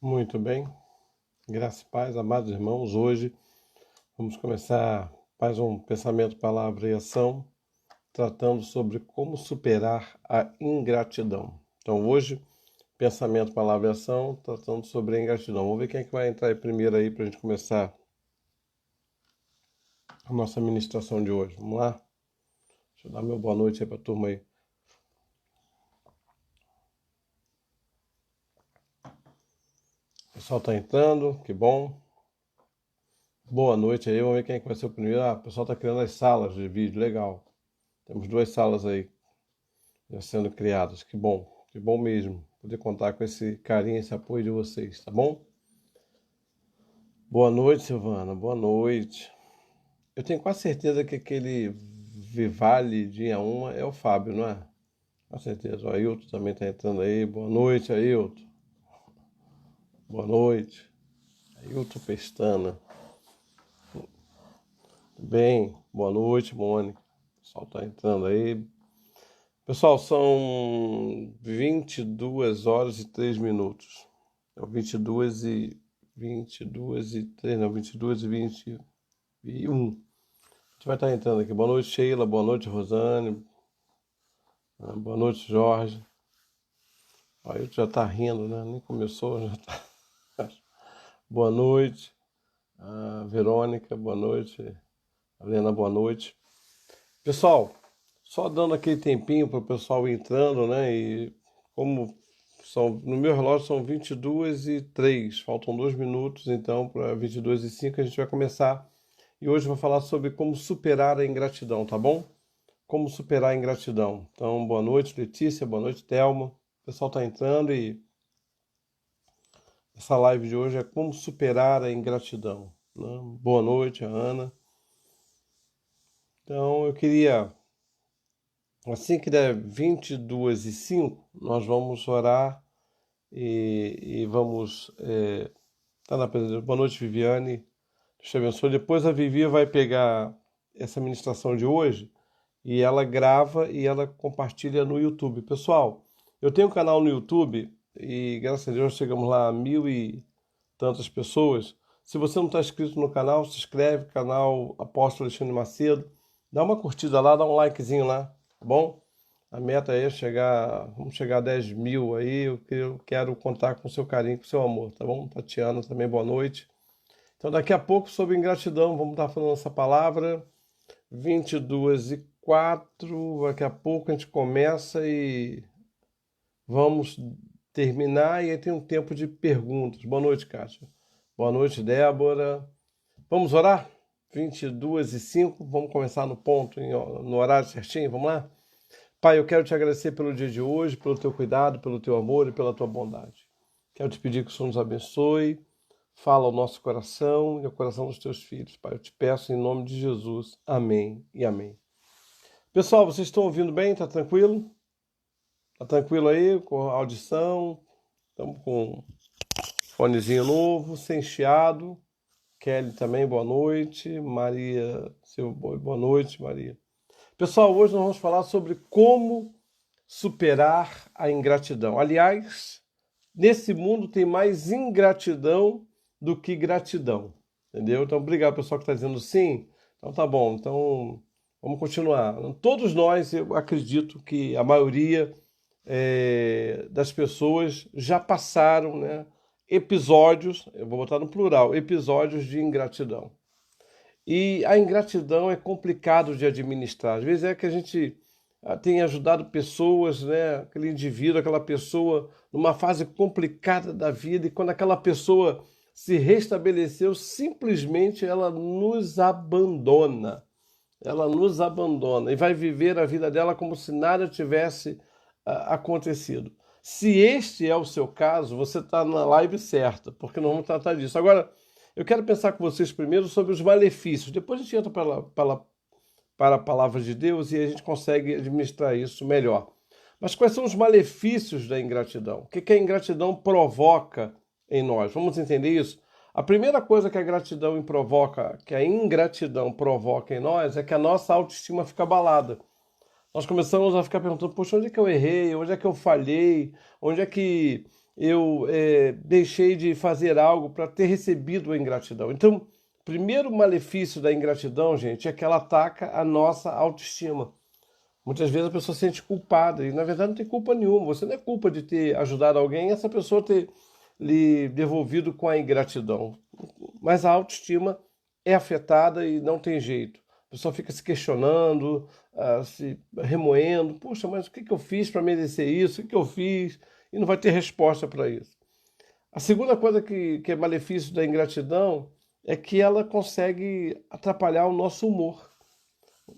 Muito bem, graça e paz, amados irmãos. Hoje vamos começar mais um pensamento, palavra e ação, tratando sobre como superar a ingratidão. Então, hoje, pensamento, palavra e ação, tratando sobre a ingratidão. Vamos ver quem é que vai entrar aí primeiro aí para a gente começar a nossa ministração de hoje. Vamos lá? Deixa eu dar meu boa noite aí para a turma aí. O pessoal está entrando, que bom. Boa noite aí, vamos ver quem é que vai ser o primeiro. O pessoal está criando as salas de vídeo, legal. Temos duas salas aí já sendo criadas. Que bom mesmo poder contar com esse carinho, esse apoio de vocês, tá bom? Boa noite, Silvana, boa noite. Eu tenho quase certeza que aquele Vivale dia 1 é o Fábio, não é? Com certeza. O Ailton também está entrando aí. Boa noite, Ailton. Boa noite. Ailton Pestana. Bem, boa noite, Mônica. O pessoal está entrando aí. Pessoal, são 22 horas e 3 minutos. É 22 e 3, não, 22 e 21. A gente vai estar entrando aqui. Boa noite, Sheila. Boa noite, Rosane. Boa noite, Jorge. Aí já está rindo, né? Nem começou, já tá. Boa noite, Verônica. Boa noite, Helena. Boa noite. Pessoal, só dando aquele tempinho para o pessoal ir entrando, né? E como no meu relógio são 22 e 3, faltam 2 minutos, então para 22 e 5 a gente vai começar. E hoje eu vou falar sobre como superar a ingratidão, tá bom? Como superar a ingratidão. Então, boa noite, Letícia, boa noite, Thelma. O pessoal está entrando e essa live de hoje é como superar a ingratidão, né? Boa noite, Ana. Então, eu queria, assim que der 22 e 5, nós vamos orar e vamos. Tá na presença. Boa noite, Viviane. Deus te abençoe. Depois a Vivi vai pegar essa ministração de hoje e ela grava e ela compartilha no YouTube. Pessoal, eu tenho um canal no YouTube e graças a Deus chegamos lá a 1.000 e tantas pessoas. Se você não está inscrito no canal, se inscreve, canal Apóstolo Alexandre Macedo. Dá uma curtida lá, dá um likezinho lá, tá bom? A meta é vamos chegar a 10 mil aí. Eu quero contar com o seu carinho, com o seu amor, tá bom? Tatiana também, boa noite. Então, daqui a pouco, sobre ingratidão, vamos estar falando essa palavra. 22 e 4, daqui a pouco a gente começa e vamos terminar. E aí tem um tempo de perguntas. Boa noite, Kátia. Boa noite, Débora. Vamos orar? 22 e 5, vamos começar no ponto, no horário certinho, vamos lá? Pai, eu quero te agradecer pelo dia de hoje, pelo teu cuidado, pelo teu amor e pela tua bondade. Quero te pedir que o Senhor nos abençoe, fala ao nosso coração e ao coração dos teus filhos. Pai, eu te peço em nome de Jesus. Amém e amém. Pessoal, vocês estão ouvindo bem? Tá tranquilo? Tá tranquilo aí com a audição? Estamos com fonezinho novo, sem chiado. Kelly também, boa noite. Maria, boa noite, Maria. Pessoal, hoje nós vamos falar sobre como superar a ingratidão. Aliás, nesse mundo tem mais ingratidão do que gratidão, entendeu? Então, obrigado pessoal que está dizendo sim. Então, tá bom. Então, vamos continuar. Todos nós, eu acredito que a maioria das pessoas já passaram, né, episódios, eu vou botar no plural, episódios de ingratidão. E a ingratidão é complicado de administrar. Às vezes é que a gente tem ajudado pessoas, né? Aquele indivíduo, aquela pessoa, numa fase complicada da vida, e quando aquela pessoa se restabeleceu, simplesmente ela nos abandona. Ela nos abandona e vai viver a vida dela como se nada tivesse acontecido. Se este é o seu caso, você está na live certa, porque nós vamos tratar disso. Agora, eu quero pensar com vocês primeiro sobre os malefícios. Depois a gente entra para a palavra de Deus e a gente consegue administrar isso melhor. Mas quais são os malefícios da ingratidão? O que a ingratidão provoca em nós? Vamos entender isso? A primeira coisa que a ingratidão provoca em nós é que a nossa autoestima fica abalada. Nós começamos a ficar perguntando, poxa, onde é que eu errei? Onde é que eu falhei? Onde é que eu deixei de fazer algo para ter recebido a ingratidão. Então, o primeiro malefício da ingratidão, gente, é que ela ataca a nossa autoestima. Muitas vezes a pessoa se sente culpada e, na verdade, não tem culpa nenhuma. Você não é culpa de ter ajudado alguém e essa pessoa ter lhe devolvido com a ingratidão. Mas a autoestima é afetada e não tem jeito. A pessoa fica se questionando, se remoendo. Puxa, mas o que que eu fiz para merecer isso? O que que eu fiz? E não vai ter resposta para isso. A segunda coisa que é malefício da ingratidão é que ela consegue atrapalhar o nosso humor.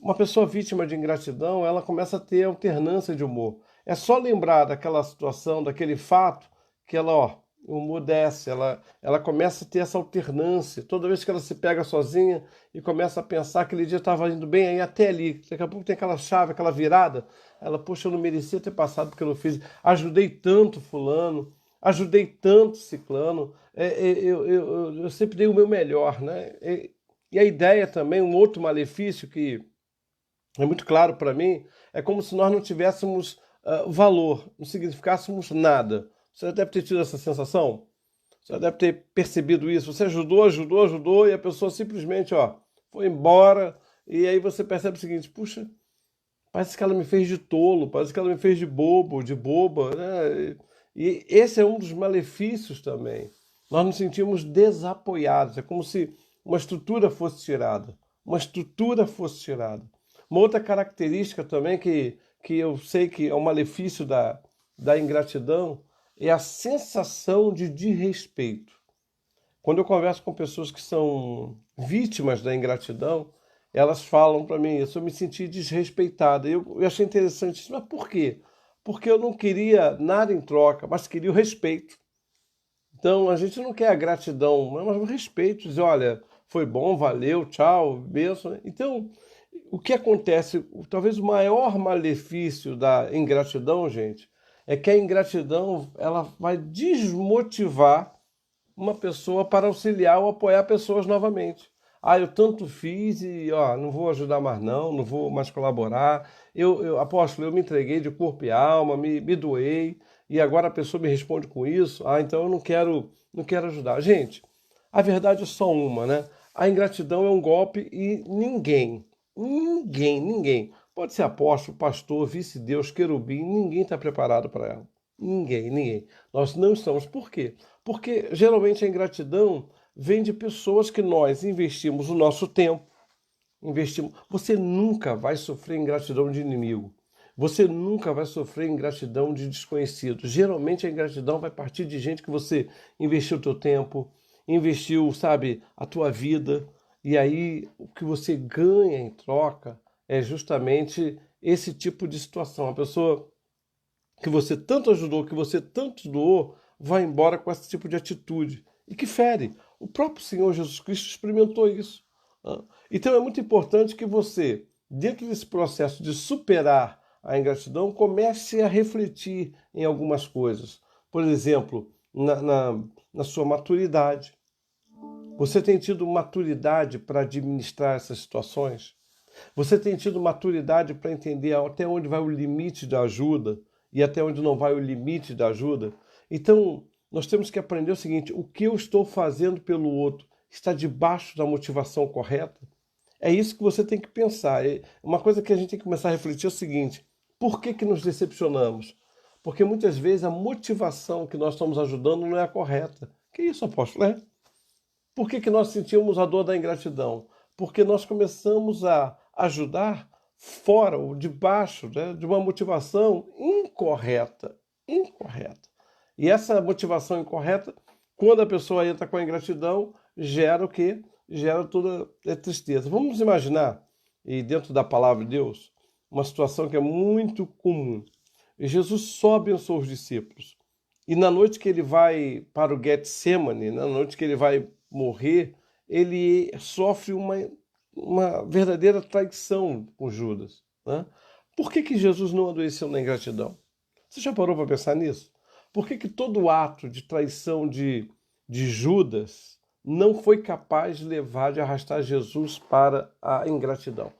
Uma pessoa vítima de ingratidão, ela começa a ter alternância de humor. É só lembrar daquela situação, daquele fato, que ela, ó, o humor desce, ela começa a ter essa alternância. Toda vez que ela se pega sozinha e começa a pensar que aquele dia estava indo bem, aí até ali, daqui a pouco tem aquela chave, aquela virada, ela, poxa, eu não merecia ter passado porque eu não fiz. Ajudei tanto fulano, ajudei tanto ciclano, eu sempre dei o meu melhor, né? E a ideia também, um outro malefício que é muito claro para mim, é como se nós não tivéssemos valor, não significássemos nada. Você já deve ter tido essa sensação? Você já deve ter percebido isso. Você ajudou, ajudou, ajudou e a pessoa simplesmente, ó, foi embora. E aí você percebe o seguinte: puxa, parece que ela me fez de tolo, parece que ela me fez de bobo, de boba, né? E esse é um dos malefícios também. Nós nos sentimos desapoiados. É como se uma estrutura fosse tirada. Uma estrutura fosse tirada. Uma outra característica também que eu sei que é um malefício da ingratidão é a sensação de desrespeito. Quando eu converso com pessoas que são vítimas da ingratidão, elas falam para mim isso, eu me senti desrespeitada. Eu achei interessante isso, mas por quê? Porque eu não queria nada em troca, mas queria o respeito. Então a gente não quer a gratidão, mas o respeito, dizer, olha, foi bom, valeu, tchau, bênção. Então, o que acontece, talvez o maior malefício da ingratidão, gente, é que a ingratidão ela vai desmotivar uma pessoa para auxiliar ou apoiar pessoas novamente. Ah, eu tanto fiz e ó, não vou ajudar mais não, não vou mais colaborar. Apóstolo, eu me entreguei de corpo e alma, me doei e agora a pessoa me responde com isso. Ah, então eu não quero ajudar. Gente, a verdade é só uma, né? A ingratidão é um golpe e ninguém, pode ser apóstolo, pastor, vice-deus, querubim, ninguém está preparado para ela. Ninguém. Nós não estamos. Por quê? Porque geralmente a ingratidão vem de pessoas que nós investimos o nosso tempo, investimos. Você nunca vai sofrer ingratidão de inimigo. Você nunca vai sofrer ingratidão de desconhecido. Geralmente a ingratidão vai partir de gente que você investiu o teu tempo, investiu, sabe, a tua vida, e aí o que você ganha em troca é justamente esse tipo de situação. A pessoa que você tanto ajudou, que você tanto doou, vai embora com esse tipo de atitude e que fere. O próprio Senhor Jesus Cristo experimentou isso. Né? Então é muito importante que você, dentro desse processo de superar a ingratidão, comece a refletir em algumas coisas. Por exemplo, na sua maturidade. Você tem tido maturidade para administrar essas situações? Você tem tido maturidade para entender até onde vai o limite da ajuda e até onde não vai o limite da ajuda? Então, nós temos que aprender o seguinte: o que eu estou fazendo pelo outro está debaixo da motivação correta? É isso que você tem que pensar. Uma coisa que a gente tem que começar a refletir é o seguinte: por que nos decepcionamos? Porque muitas vezes a motivação que nós estamos ajudando não é a correta. Que isso, apóstolo? Por que nós sentimos a dor da ingratidão? Porque nós começamos a ajudar fora ou debaixo, né, de uma motivação incorreta. Incorreta. E essa motivação incorreta, quando a pessoa entra com a ingratidão, gera o quê? Gera toda a tristeza. Vamos imaginar, e dentro da palavra de Deus, uma situação que é muito comum. Jesus só abençoou os discípulos. E na noite que ele vai para o Getsemane, na noite que ele vai morrer, ele sofre uma verdadeira traição com Judas. Né? Por que Jesus não adoeceu na ingratidão? Você já parou para pensar nisso? Por que todo ato de traição de Judas não foi capaz de levar, de arrastar Jesus para a ingratidão,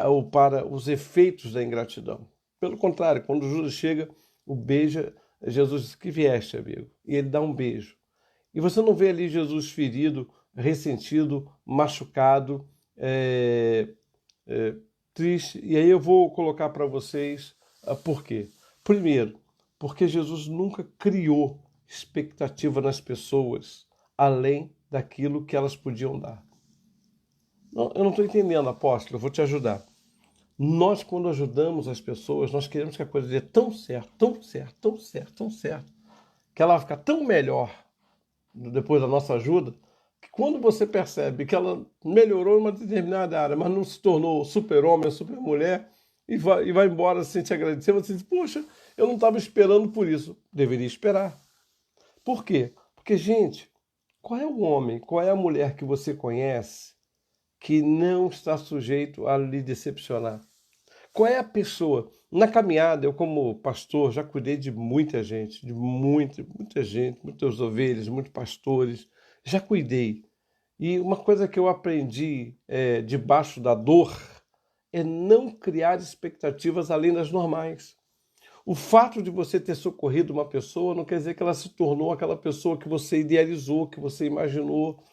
ou para os efeitos da ingratidão? Pelo contrário, quando Judas chega, o beija Jesus diz: que vieste, amigo? E ele dá um beijo. E você não vê ali Jesus ferido, ressentido, machucado, triste. E aí eu vou colocar para vocês por quê. Primeiro, porque Jesus nunca criou expectativa nas pessoas além daquilo que elas podiam dar. Não, eu não estou entendendo, apóstolo, eu vou te ajudar. Nós, quando ajudamos as pessoas, nós queremos que a coisa dê tão certo, tão certo, tão certo, tão certo, que ela vai ficar tão melhor depois da nossa ajuda, que quando você percebe que ela melhorou em uma determinada área, mas não se tornou super-homem, super-mulher, e vai embora sem te agradecer, você diz: poxa, eu não estava esperando por isso. Deveria esperar. Por quê? Porque, gente, qual é o homem, qual é a mulher que você conhece que não está sujeito a lhe decepcionar? Qual é a pessoa? Na caminhada, eu como pastor já cuidei de muita gente, de muita gente, muitas ovelhas, muitos pastores, já cuidei. E uma coisa que eu aprendi debaixo da dor é não criar expectativas além das normais. O fato de você ter socorrido uma pessoa não quer dizer que ela se tornou aquela pessoa que você idealizou, que você imaginou.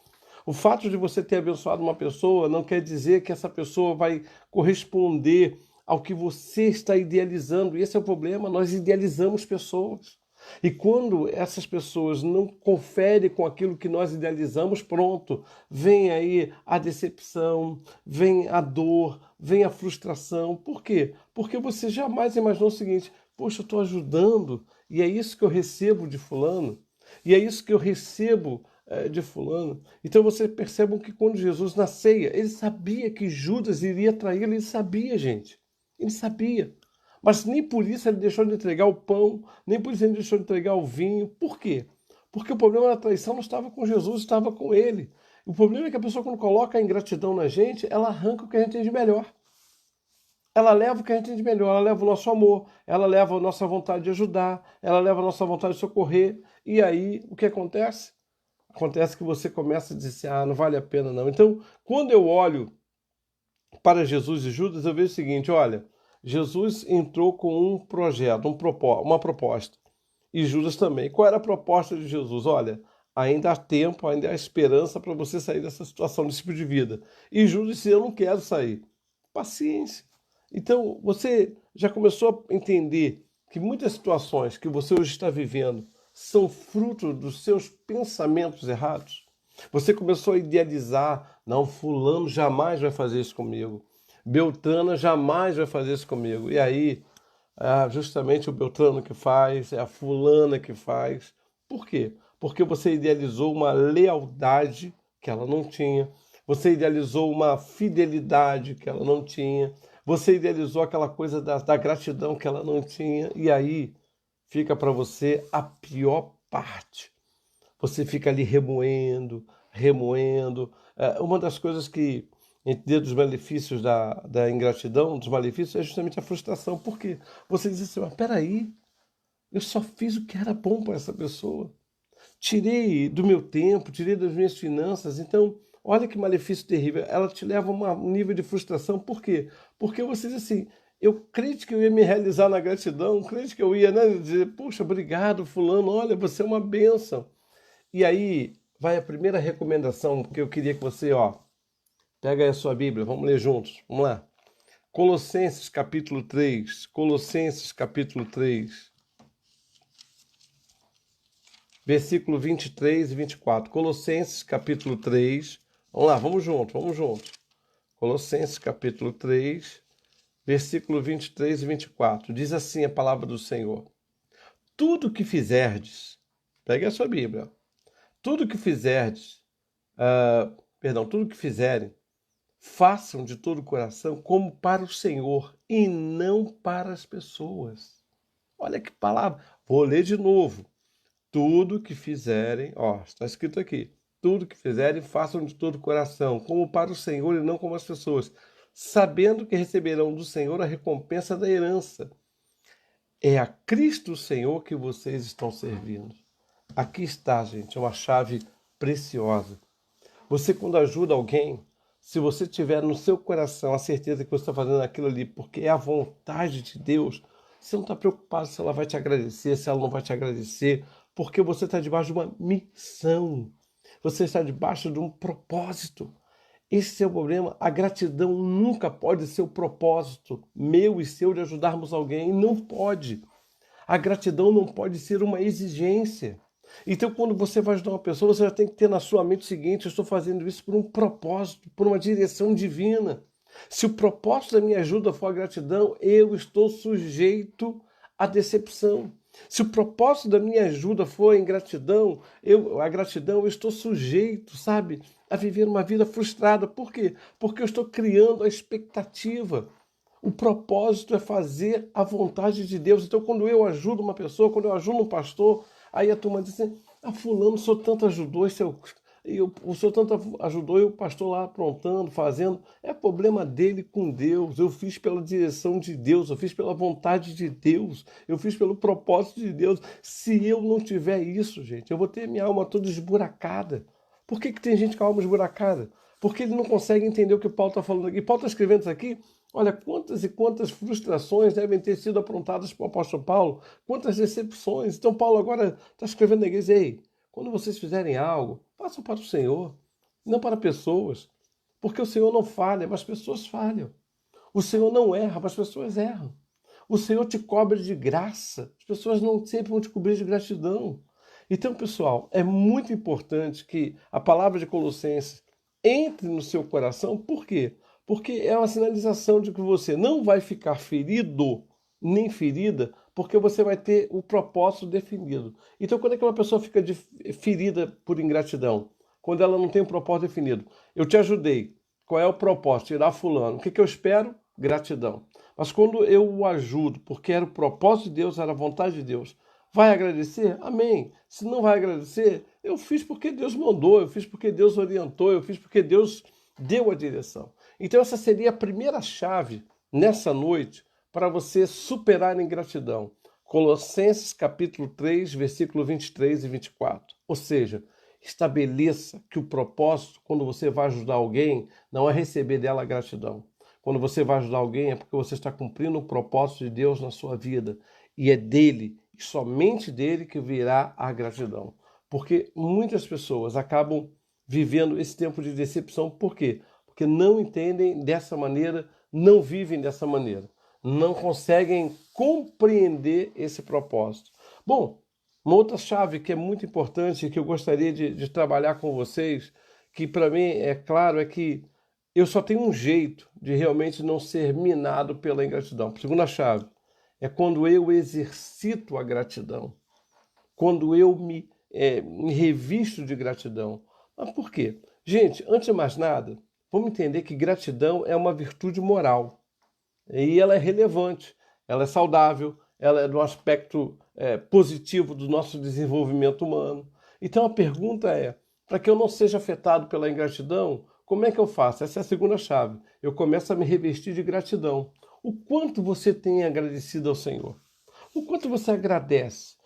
O fato de você ter abençoado uma pessoa não quer dizer que essa pessoa vai corresponder ao que você está idealizando. E esse é o problema, nós idealizamos pessoas. E quando essas pessoas não conferem com aquilo que nós idealizamos, pronto, vem aí a decepção, vem a dor, vem a frustração. Por quê? Porque você jamais imaginou o seguinte: poxa, eu estou ajudando e é isso que eu recebo de fulano, e é isso que eu recebo de fulano. Então você percebe que quando Jesus na ceia, ele sabia que Judas iria traí-lo, ele sabia, gente. Ele sabia. Mas nem por isso ele deixou de entregar o pão, nem por isso ele deixou de entregar o vinho. Por quê? Porque o problema da traição não estava com Jesus, estava com ele. O problema é que a pessoa, quando coloca a ingratidão na gente, ela arranca o que a gente tem de melhor. Ela leva o que a gente tem de melhor, ela leva o nosso amor, ela leva a nossa vontade de ajudar, ela leva a nossa vontade de socorrer. E aí, o que acontece? Acontece que você começa a dizer assim: não vale a pena não. Então, quando eu olho para Jesus e Judas, eu vejo o seguinte: olha, Jesus entrou com um projeto, uma proposta. E Judas também. Qual era a proposta de Jesus? Olha, ainda há tempo, ainda há esperança para você sair dessa situação, desse tipo de vida. E Judas disse: eu não quero sair. Paciência. Então, você já começou a entender que muitas situações que você hoje está vivendo são fruto dos seus pensamentos errados? Você começou a idealizar: não, fulano jamais vai fazer isso comigo. Beltrana jamais vai fazer isso comigo. E aí, justamente o Beltrano que faz, é a fulana que faz. Por quê? Porque você idealizou uma lealdade que ela não tinha. Você idealizou uma fidelidade que ela não tinha. Você idealizou aquela coisa da gratidão que ela não tinha. E aí fica para você a pior parte. Você fica ali remoendo, remoendo. Uma das coisas que, entre dos malefícios da ingratidão, dos malefícios, é justamente a frustração. Por quê? Você diz assim: mas peraí, eu só fiz o que era bom para essa pessoa. Tirei do meu tempo, tirei das minhas finanças. Então, olha que malefício terrível. Ela te leva a um nível de frustração. Por quê? Porque você diz assim: eu creio que eu ia me realizar na gratidão, creio que eu ia, né, dizer: poxa, obrigado, fulano, olha, você é uma bênção. E aí vai a primeira recomendação que eu queria que você, pega aí a sua Bíblia, vamos ler juntos. Vamos lá. Colossenses capítulo 3. Colossenses capítulo 3. Versículo 23 e 24. Colossenses capítulo 3. Vamos lá, vamos junto, vamos junto. Colossenses capítulo 3, versículo 23 e 24. Diz assim a palavra do Senhor: tudo que fizerdes, pegue a sua Bíblia, tudo que fizerdes, tudo que fizerem, façam de todo o coração como para o Senhor e não para as pessoas. Olha que palavra. Vou ler de novo. Tudo que fizerem, está escrito aqui. Tudo que fizerem, façam de todo o coração, como para o Senhor e não como as pessoas, sabendo que receberão do Senhor a recompensa da herança. É a Cristo Senhor que vocês estão servindo. Aqui está, gente, uma chave preciosa. Você, quando ajuda alguém, se você tiver no seu coração a certeza que você está fazendo aquilo ali porque é a vontade de Deus, Você não está preocupado se ela vai te agradecer, se ela não vai te agradecer, porque você está debaixo de uma missão. Você está debaixo de um propósito. Esse é o problema. A gratidão nunca pode ser o propósito meu e seu de ajudarmos alguém. Não pode. A gratidão não pode ser uma exigência. Então, quando você vai ajudar uma pessoa, você já tem que ter na sua mente o seguinte: eu estou fazendo isso por um propósito, por uma direção divina. Se o propósito da minha ajuda for a gratidão, eu estou sujeito à decepção. Se o propósito da minha ajuda for a ingratidão, a gratidão, eu estou sujeito, sabe, a viver uma vida frustrada. Por quê? Porque eu estou criando a expectativa. O propósito é fazer a vontade de Deus. Então, quando eu ajudo uma pessoa, quando eu ajudo um pastor, aí a turma diz assim: ah, fulano, o senhor tanto ajudou, o senhor tanto ajudou e o pastor lá aprontando, fazendo. É problema dele com Deus. Eu fiz pela direção de Deus, eu fiz pela vontade de Deus, eu fiz pelo propósito de Deus. Se eu não tiver isso, gente, eu vou ter minha alma toda esburacada. Por que tem gente com a alma esburacada? Porque ele não consegue entender o que Paulo está falando aqui. Paulo está escrevendo isso aqui. Olha, quantas e quantas frustrações devem ter sido aprontadas para o apóstolo Paulo, quantas decepções. Então Paulo agora está escrevendo na igreja: ei, quando vocês fizerem algo, façam para o Senhor, não para pessoas. Porque o Senhor não falha, mas as pessoas falham. O Senhor não erra, mas as pessoas erram. O Senhor te cobre de graça, as pessoas não sempre vão te cobrir de gratidão. Então, pessoal, é muito importante que a palavra de Colossenses entre no seu coração. Por quê? Porque é uma sinalização de que você não vai ficar ferido nem ferida, porque você vai ter o propósito definido. Então, quando é que uma pessoa fica ferida por ingratidão? Quando ela não tem um propósito definido. Eu te ajudei. Qual é o propósito? Tirar fulano. O que eu espero? Gratidão. Mas quando eu o ajudo, porque era o propósito de Deus, era a vontade de Deus, vai agradecer? Amém. Se não vai agradecer, eu fiz porque Deus mandou, eu fiz porque Deus orientou, eu fiz porque Deus deu a direção. Então essa seria a primeira chave nessa noite para você superar a ingratidão. Colossenses capítulo 3, versículo 23 e 24. Ou seja, estabeleça que o propósito, quando você vai ajudar alguém, não é receber dela gratidão. Quando você vai ajudar alguém é porque você está cumprindo o propósito de Deus na sua vida. E é dele, e somente dele, que virá a gratidão. Porque muitas pessoas acabam vivendo esse tempo de decepção. Por quê? Porque não entendem dessa maneira, não vivem dessa maneira. Não conseguem compreender esse propósito. Bom, uma outra chave que é muito importante, que eu gostaria de trabalhar com vocês, que para mim é claro, é que eu só tenho um jeito de realmente não ser minado pela ingratidão. Segunda chave é quando eu exercito a gratidão, quando eu me revisto de gratidão. Mas por quê? Gente, antes de mais nada, vamos entender que gratidão é uma virtude moral. E ela é relevante, ela é saudável, ela é do aspecto positivo do nosso desenvolvimento humano. Então a pergunta é, para que eu não seja afetado pela ingratidão, como é que eu faço? Essa é a segunda chave. Eu começo a me revestir de gratidão. O quanto você tem agradecido ao Senhor? O quanto você agradece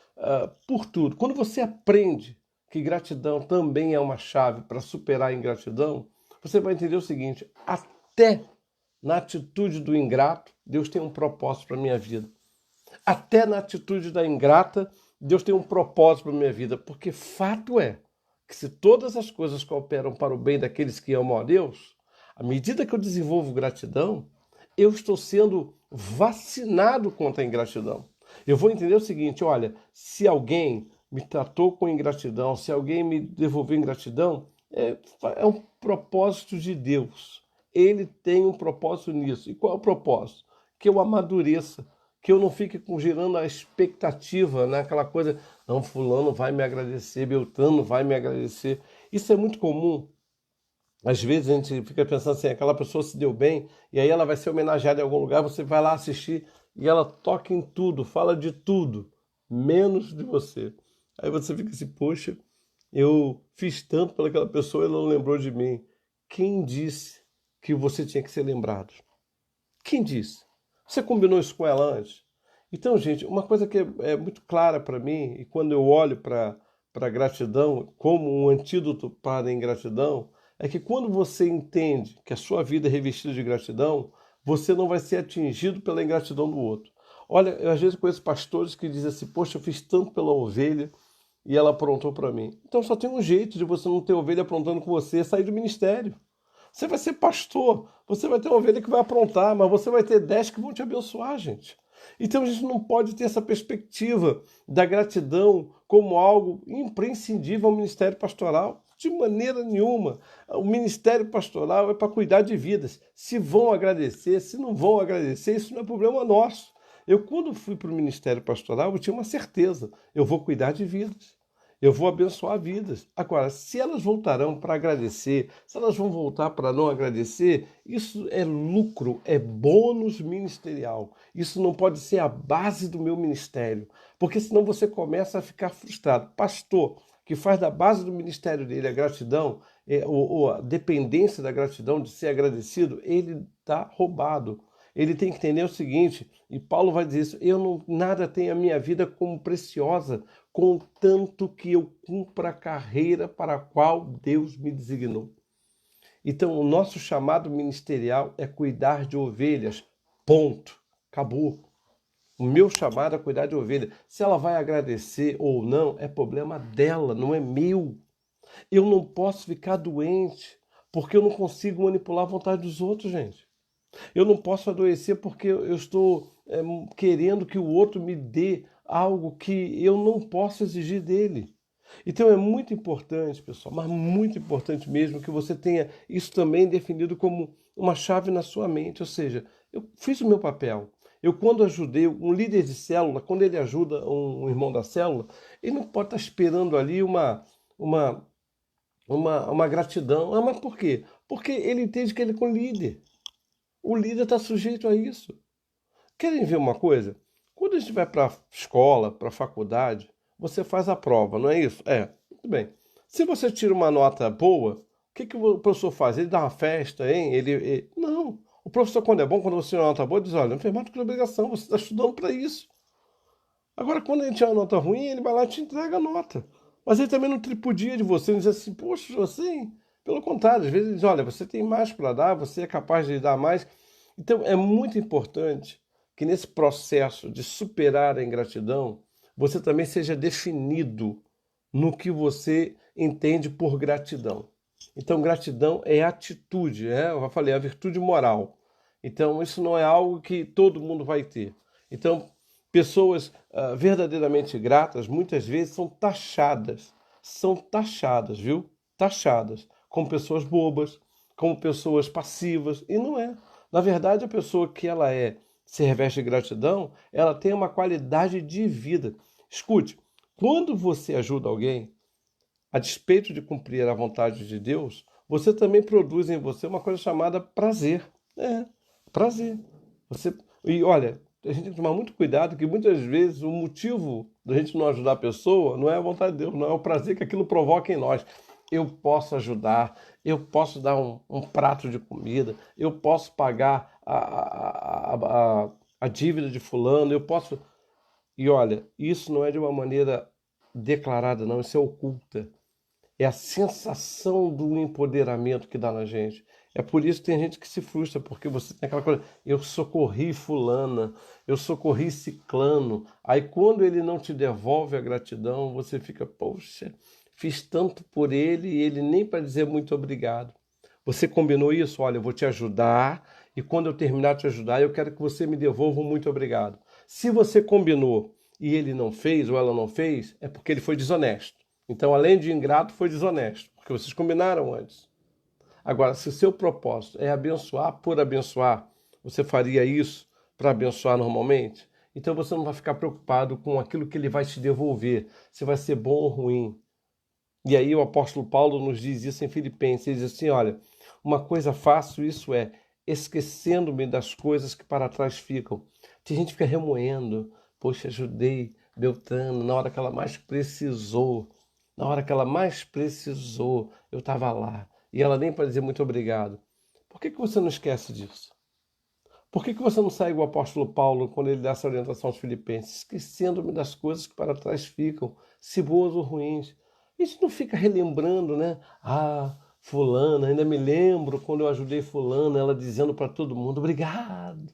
por tudo? Quando você aprende que gratidão também é uma chave para superar a ingratidão, você vai entender o seguinte: até na atitude do ingrato, Deus tem um propósito para a minha vida. Até na atitude da ingrata, Deus tem um propósito para a minha vida. Porque fato é que se todas as coisas cooperam para o bem daqueles que amam a Deus, à medida que eu desenvolvo gratidão, eu estou sendo vacinado contra a ingratidão. Eu vou entender o seguinte: olha, se alguém me tratou com ingratidão, se alguém me devolveu ingratidão, é um propósito de Deus. Ele tem um propósito nisso. E qual é o propósito? Que eu amadureça, que eu não fique gerando a expectativa, né? Aquela coisa, não, fulano vai me agradecer, Beltrano vai me agradecer. Isso é muito comum. Às vezes a gente fica pensando assim, aquela pessoa se deu bem, e aí ela vai ser homenageada em algum lugar, você vai lá assistir, e ela toca em tudo, fala de tudo, menos de você. Aí você fica assim, poxa, eu fiz tanto pelaquela pessoa e ela não lembrou de mim. Quem disse que você tinha que ser lembrado? Quem disse? Você combinou isso com ela antes? Então, gente, uma coisa que é muito clara para mim, e quando eu olho para a gratidão como um antídoto para a ingratidão, é que quando você entende que a sua vida é revestida de gratidão, você não vai ser atingido pela ingratidão do outro. Olha, eu às vezes conheço pastores que dizem assim, poxa, eu fiz tanto pela ovelha e ela aprontou para mim. Então só tem um jeito de você não ter ovelha aprontando com você, é sair do ministério. Você vai ser pastor, você vai ter uma ovelha que vai aprontar, mas você vai ter 10 que vão te abençoar, gente. Então a gente não pode ter essa perspectiva da gratidão como algo imprescindível ao ministério pastoral. De maneira nenhuma. O ministério pastoral é para cuidar de vidas. Se vão agradecer, se não vão agradecer, isso não é problema nosso. Eu, quando fui para o ministério pastoral, eu tinha uma certeza: eu vou cuidar de vidas. Eu vou abençoar vidas. Agora, se elas voltarão para agradecer, se elas vão voltar para não agradecer, isso é lucro, é bônus ministerial. Isso não pode ser a base do meu ministério, porque senão você começa a ficar frustrado. Pastor que faz da base do ministério dele a gratidão, ou a dependência da gratidão, de ser agradecido, ele está roubado. Ele tem que entender o seguinte, e Paulo vai dizer isso: eu não, nada tenho a minha vida como preciosa, contanto que eu cumpra a carreira para a qual Deus me designou. Então, o nosso chamado ministerial é cuidar de ovelhas. Ponto. Acabou. O meu chamado é cuidar de ovelha. Se ela vai agradecer ou não, é problema dela, não é meu. Eu não posso ficar doente porque eu não consigo manipular a vontade dos outros, gente. Eu não posso adoecer porque eu estou querendo que o outro me dê algo que eu não posso exigir dele. Então é muito importante, pessoal, mas muito importante mesmo, que você tenha isso também definido como uma chave na sua mente. Ou seja, eu fiz o meu papel. Eu, quando ajudei um líder de célula, quando ele ajuda um irmão da célula, ele não pode estar esperando ali uma, uma gratidão. Ah, mas por quê? Porque ele entende que ele é com o líder. O líder está sujeito a isso. Querem ver uma coisa? Quando a gente vai para a escola, para a faculdade, você faz a prova, não é isso? É, muito bem. Se você tira uma nota boa, o que o professor faz? Ele dá uma festa, hein? Não. O professor, quando é bom, quando você tira uma nota boa, diz: olha, não fez mais do que obrigação, você está estudando para isso. Agora, quando ele tira uma nota ruim, ele vai lá e te entrega a nota. Mas ele também não tripudia de você, não diz assim: poxa, você. Pelo contrário, às vezes ele diz: olha, você tem mais para dar, você é capaz de dar mais. Então, é muito importante que nesse processo de superar a ingratidão, você também seja definido no que você entende por gratidão. Então, gratidão é atitude, eu falei, a virtude moral. Então, isso não é algo que todo mundo vai ter. Então, pessoas verdadeiramente gratas, muitas vezes são taxadas, viu? Taxadas, como pessoas bobas, como pessoas passivas, e não é. Na verdade, a pessoa que ela se reveste de gratidão, ela tem uma qualidade de vida. Escute, quando você ajuda alguém, a despeito de cumprir a vontade de Deus, você também produz em você uma coisa chamada prazer. Prazer. Você, e olha, a gente tem que tomar muito cuidado, que muitas vezes o motivo da gente não ajudar a pessoa não é a vontade de Deus, não é o prazer que aquilo provoca em nós. Eu posso ajudar, eu posso dar um prato de comida, eu posso pagar a dívida de fulano, eu posso. E olha, isso não é de uma maneira declarada, não, isso é oculta. É a sensação do empoderamento que dá na gente. É por isso que tem gente que se frustra, porque você tem aquela coisa: eu socorri fulana, eu socorri ciclano. Aí quando ele não te devolve a gratidão, você fica: poxa, fiz tanto por ele e ele nem para dizer muito obrigado. Você combinou isso? Olha, eu vou te ajudar e quando eu terminar de te ajudar, eu quero que você me devolva um muito obrigado. Se você combinou e ele não fez ou ela não fez, é porque ele foi desonesto. Então, além de ingrato, foi desonesto, porque vocês combinaram antes. Agora, se o seu propósito é abençoar por abençoar, você faria isso para abençoar normalmente? Então você não vai ficar preocupado com aquilo que ele vai te devolver, se vai ser bom ou ruim. E aí o apóstolo Paulo nos diz isso em Filipenses, ele diz assim: olha, uma coisa faço, isso é, esquecendo-me das coisas que para trás ficam. Tem gente que fica remoendo: poxa, ajudei Beltrano na hora que ela mais precisou. Na hora que ela mais precisou, eu estava lá. E ela nem para dizer muito obrigado. Por que você não esquece disso? Por que você não segue o apóstolo Paulo quando ele dá essa orientação aos filipenses? Esquecendo-me das coisas que para trás ficam, se boas ou ruins. A gente não fica relembrando, né? Ah, fulana, ainda me lembro quando eu ajudei fulana, ela dizendo para todo mundo: obrigado.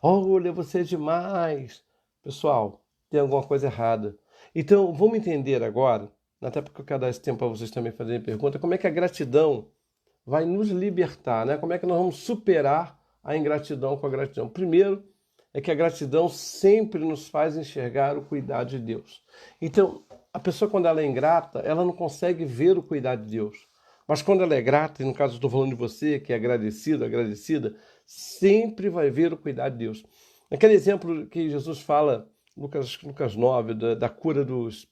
Olha, você é demais. Pessoal, tem alguma coisa errada. Então, vamos entender agora, até porque eu quero dar esse tempo para vocês também fazerem pergunta, como é que a gratidão vai nos libertar, né? Como é que nós vamos superar a ingratidão com a gratidão? Primeiro, é que a gratidão sempre nos faz enxergar o cuidado de Deus. Então, a pessoa quando ela é ingrata, ela não consegue ver o cuidado de Deus. Mas quando ela é grata, e no caso eu estou falando de você, que é agradecido, agradecida, sempre vai ver o cuidado de Deus. Aquele exemplo que Jesus fala, Lucas 9, da cura dos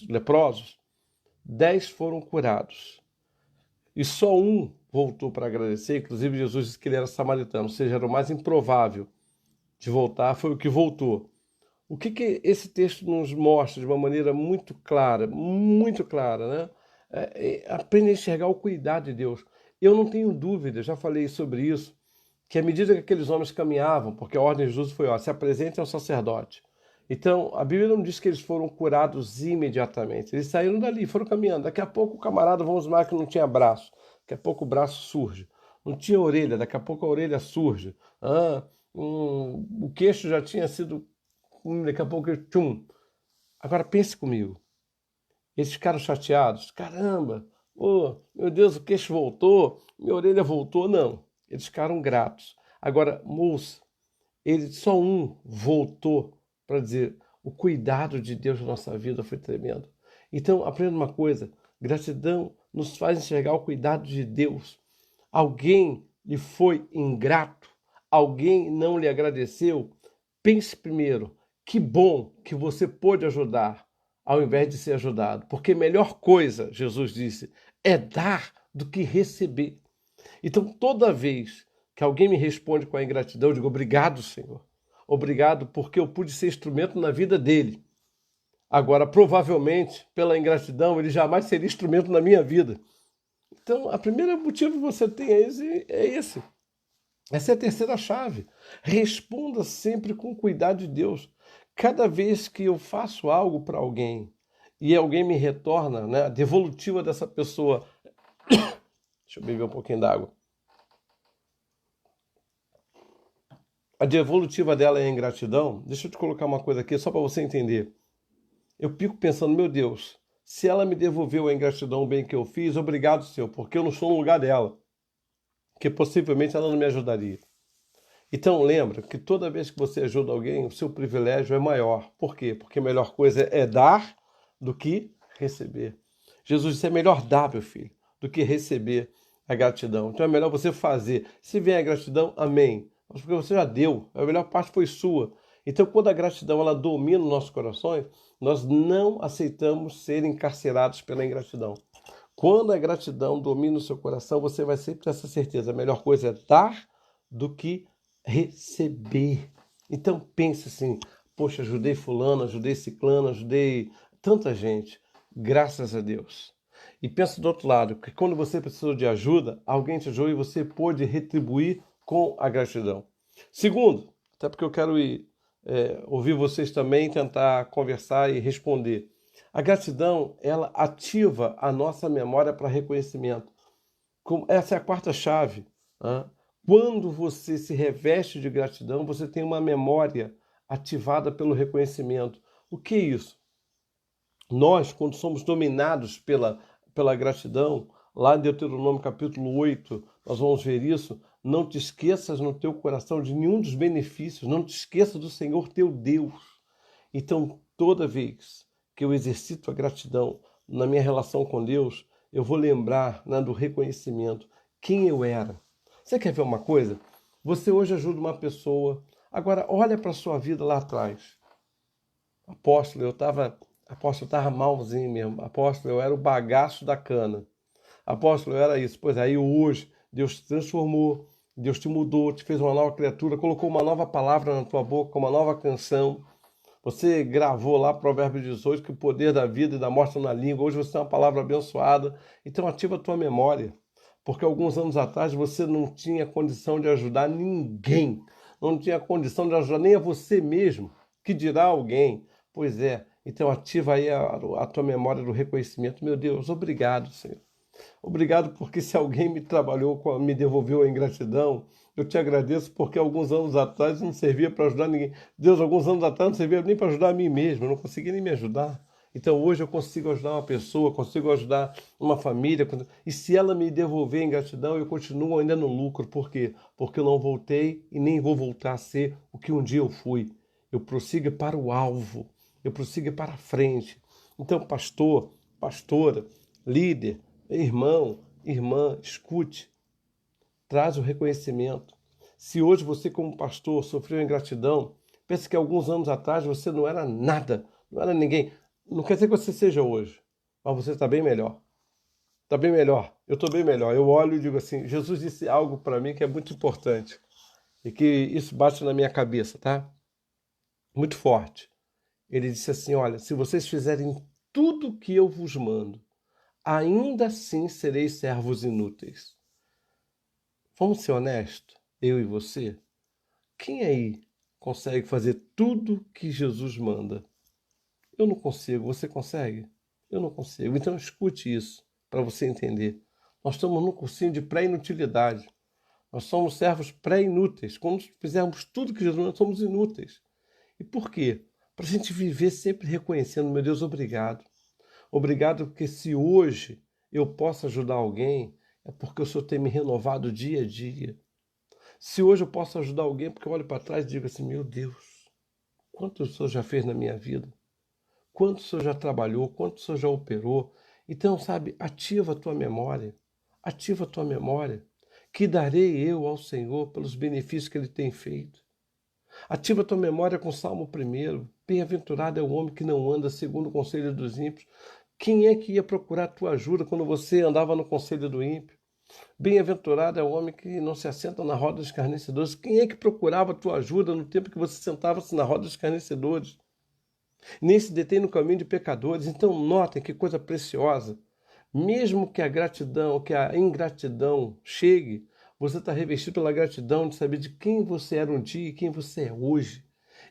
leprosos, 10 foram curados. E só um voltou para agradecer, inclusive Jesus disse que ele era samaritano, ou seja, era o mais improvável de voltar, foi o que voltou. O que esse texto nos mostra de uma maneira muito clara, né? Aprenda a enxergar o cuidado de Deus. Eu não tenho dúvida, já falei sobre isso, que à medida que aqueles homens caminhavam, porque a ordem de Jesus foi, ó, se apresente ao sacerdote. Então, a Bíblia não diz que eles foram curados imediatamente. Eles saíram dali, foram caminhando. Daqui a pouco o camarada, vamos lá, que não tinha braço. Daqui a pouco o braço surge. Não tinha orelha, daqui a pouco a orelha surge. O queixo já tinha sido, daqui a pouco, tchum. Agora pense comigo. Eles ficaram chateados. Caramba, oh, meu Deus, o queixo voltou, minha orelha voltou. Não, eles ficaram gratos. Agora, moça, só um voltou para dizer o cuidado de Deus na nossa vida foi tremendo. Então, aprenda uma coisa, gratidão nos faz enxergar o cuidado de Deus. Alguém lhe foi ingrato, alguém não lhe agradeceu, pense primeiro, que bom que você pôde ajudar, ao invés de ser ajudado. Porque melhor coisa, Jesus disse, é dar do que receber. Então, toda vez que alguém me responde com a ingratidão, eu digo, obrigado, Senhor. Obrigado porque eu pude ser instrumento na vida dele. Agora, provavelmente, pela ingratidão, ele jamais seria instrumento na minha vida. Então, o primeiro motivo que você tem é esse. Essa é a terceira chave. Responda sempre com o cuidado de Deus. Cada vez que eu faço algo para alguém e alguém me retorna, né, a devolutiva dessa pessoa. Deixa eu beber um pouquinho d'água. A devolutiva dela é a ingratidão. Deixa eu te colocar uma coisa aqui só para você entender. Eu fico pensando, meu Deus, se ela me devolveu a ingratidão o bem que eu fiz, obrigado, Senhor, porque eu não sou no lugar dela, que possivelmente ela não me ajudaria. Então lembra que toda vez que você ajuda alguém, o seu privilégio é maior. Por quê? Porque a melhor coisa é dar do que receber. Jesus disse, é melhor dar, meu filho, do que receber a gratidão. Então é melhor você fazer. Se vier a gratidão, amém. Mas porque você já deu, a melhor parte foi sua. Então quando a gratidão ela domina os nossos corações, nós não aceitamos ser encarcerados pela ingratidão. Quando a gratidão domina o seu coração, você vai sempre ter essa certeza. A melhor coisa é dar do que receber. Então pense assim, poxa, ajudei fulano, ajudei ciclano, ajudei tanta gente, graças a Deus. E pensa do outro lado, que quando você precisou de ajuda, alguém te ajudou e você pôde retribuir com a gratidão. Segundo, até porque eu quero ouvir vocês também, tentar conversar e responder. A gratidão, ela ativa a nossa memória para reconhecimento. Essa é a quarta chave. Quando você se reveste de gratidão, você tem uma memória ativada pelo reconhecimento. O que é isso? Nós, quando somos dominados pela gratidão, lá em Deuteronômio capítulo 8, nós vamos ver isso. Não te esqueças no teu coração de nenhum dos benefícios, não te esqueça do Senhor teu Deus. Então, toda vez que eu exercito a gratidão na minha relação com Deus, eu vou lembrar, né, do reconhecimento, quem eu era. Você quer ver uma coisa? Você hoje ajuda uma pessoa, agora olha para a sua vida lá atrás. Apóstolo, eu estava malzinho mesmo. Apóstolo, eu era o bagaço da cana. Apóstolo, eu era isso. Pois aí hoje, Deus te transformou, Deus te mudou, te fez uma nova criatura, colocou uma nova palavra na tua boca, uma nova canção. Você gravou lá Provérbios 18, que o poder da vida e da morte na língua. Hoje você tem uma palavra abençoada. Então ativa a tua memória. Porque alguns anos atrás você não tinha condição de ajudar ninguém. Não tinha condição de ajudar nem a você mesmo. Que dirá alguém? Pois é. Então ativa aí a tua memória do reconhecimento. Meu Deus, obrigado, Senhor. Obrigado porque se alguém me devolveu a ingratidão, Eu te agradeço porque alguns anos atrás eu não servia para ajudar ninguém. Deus, alguns anos atrás não servia nem para ajudar a mim mesmo, eu não conseguia nem me ajudar. Então hoje eu consigo ajudar uma pessoa, consigo ajudar uma família. E se ela me devolver em gratidão, eu continuo ainda no lucro. Por quê? Porque eu não voltei e nem vou voltar a ser o que um dia eu fui. Eu prossigo para o alvo, eu prossigo para a frente. Então, pastor, pastora, líder, irmão, irmã, escute, traz o reconhecimento. Se hoje você, como pastor, sofreu ingratidão, pense que alguns anos atrás você não era nada, não era ninguém. Não quer dizer que você seja hoje, mas você está bem melhor. Está bem melhor. Eu estou bem melhor. Eu olho e digo assim, Jesus disse algo para mim que é muito importante e que isso bate na minha cabeça, tá? Muito forte. Ele disse assim, olha, se vocês fizerem tudo o que eu vos mando, ainda assim sereis servos inúteis. Vamos ser honestos, eu e você? Quem aí consegue fazer tudo que Jesus manda? Eu não consigo, você consegue? Eu não consigo. Então escute isso para você entender. Nós estamos num cursinho de pré-inutilidade. Nós somos servos pré-inúteis. Quando fizermos tudo que Jesus manda, somos inúteis. E por quê? Para a gente viver sempre reconhecendo, meu Deus, obrigado. Obrigado porque se hoje eu posso ajudar alguém, é porque o Senhor tem me renovado dia a dia. Se hoje eu posso ajudar alguém, porque eu olho para trás e digo assim, meu Deus, quanto o Senhor já fez na minha vida? Quanto o Senhor já trabalhou? Quanto o Senhor já operou? Então, sabe, ativa a tua memória. Ativa a tua memória. Que darei eu ao Senhor pelos benefícios que Ele tem feito? Ativa a tua memória com o Salmo 1. Bem-aventurado é o homem que não anda segundo o conselho dos ímpios. Quem é que ia procurar a tua ajuda quando você andava no conselho do ímpio? Bem-aventurado é o homem que não se assenta na roda dos escarnecedores. Quem é que procurava a tua ajuda no tempo que você sentava-se na roda dos escarnecedores? Nem se detém no caminho de pecadores. Então notem que coisa preciosa. Mesmo que a gratidão, que a ingratidão chegue, você está revestido pela gratidão de saber de quem você era um dia e quem você é hoje.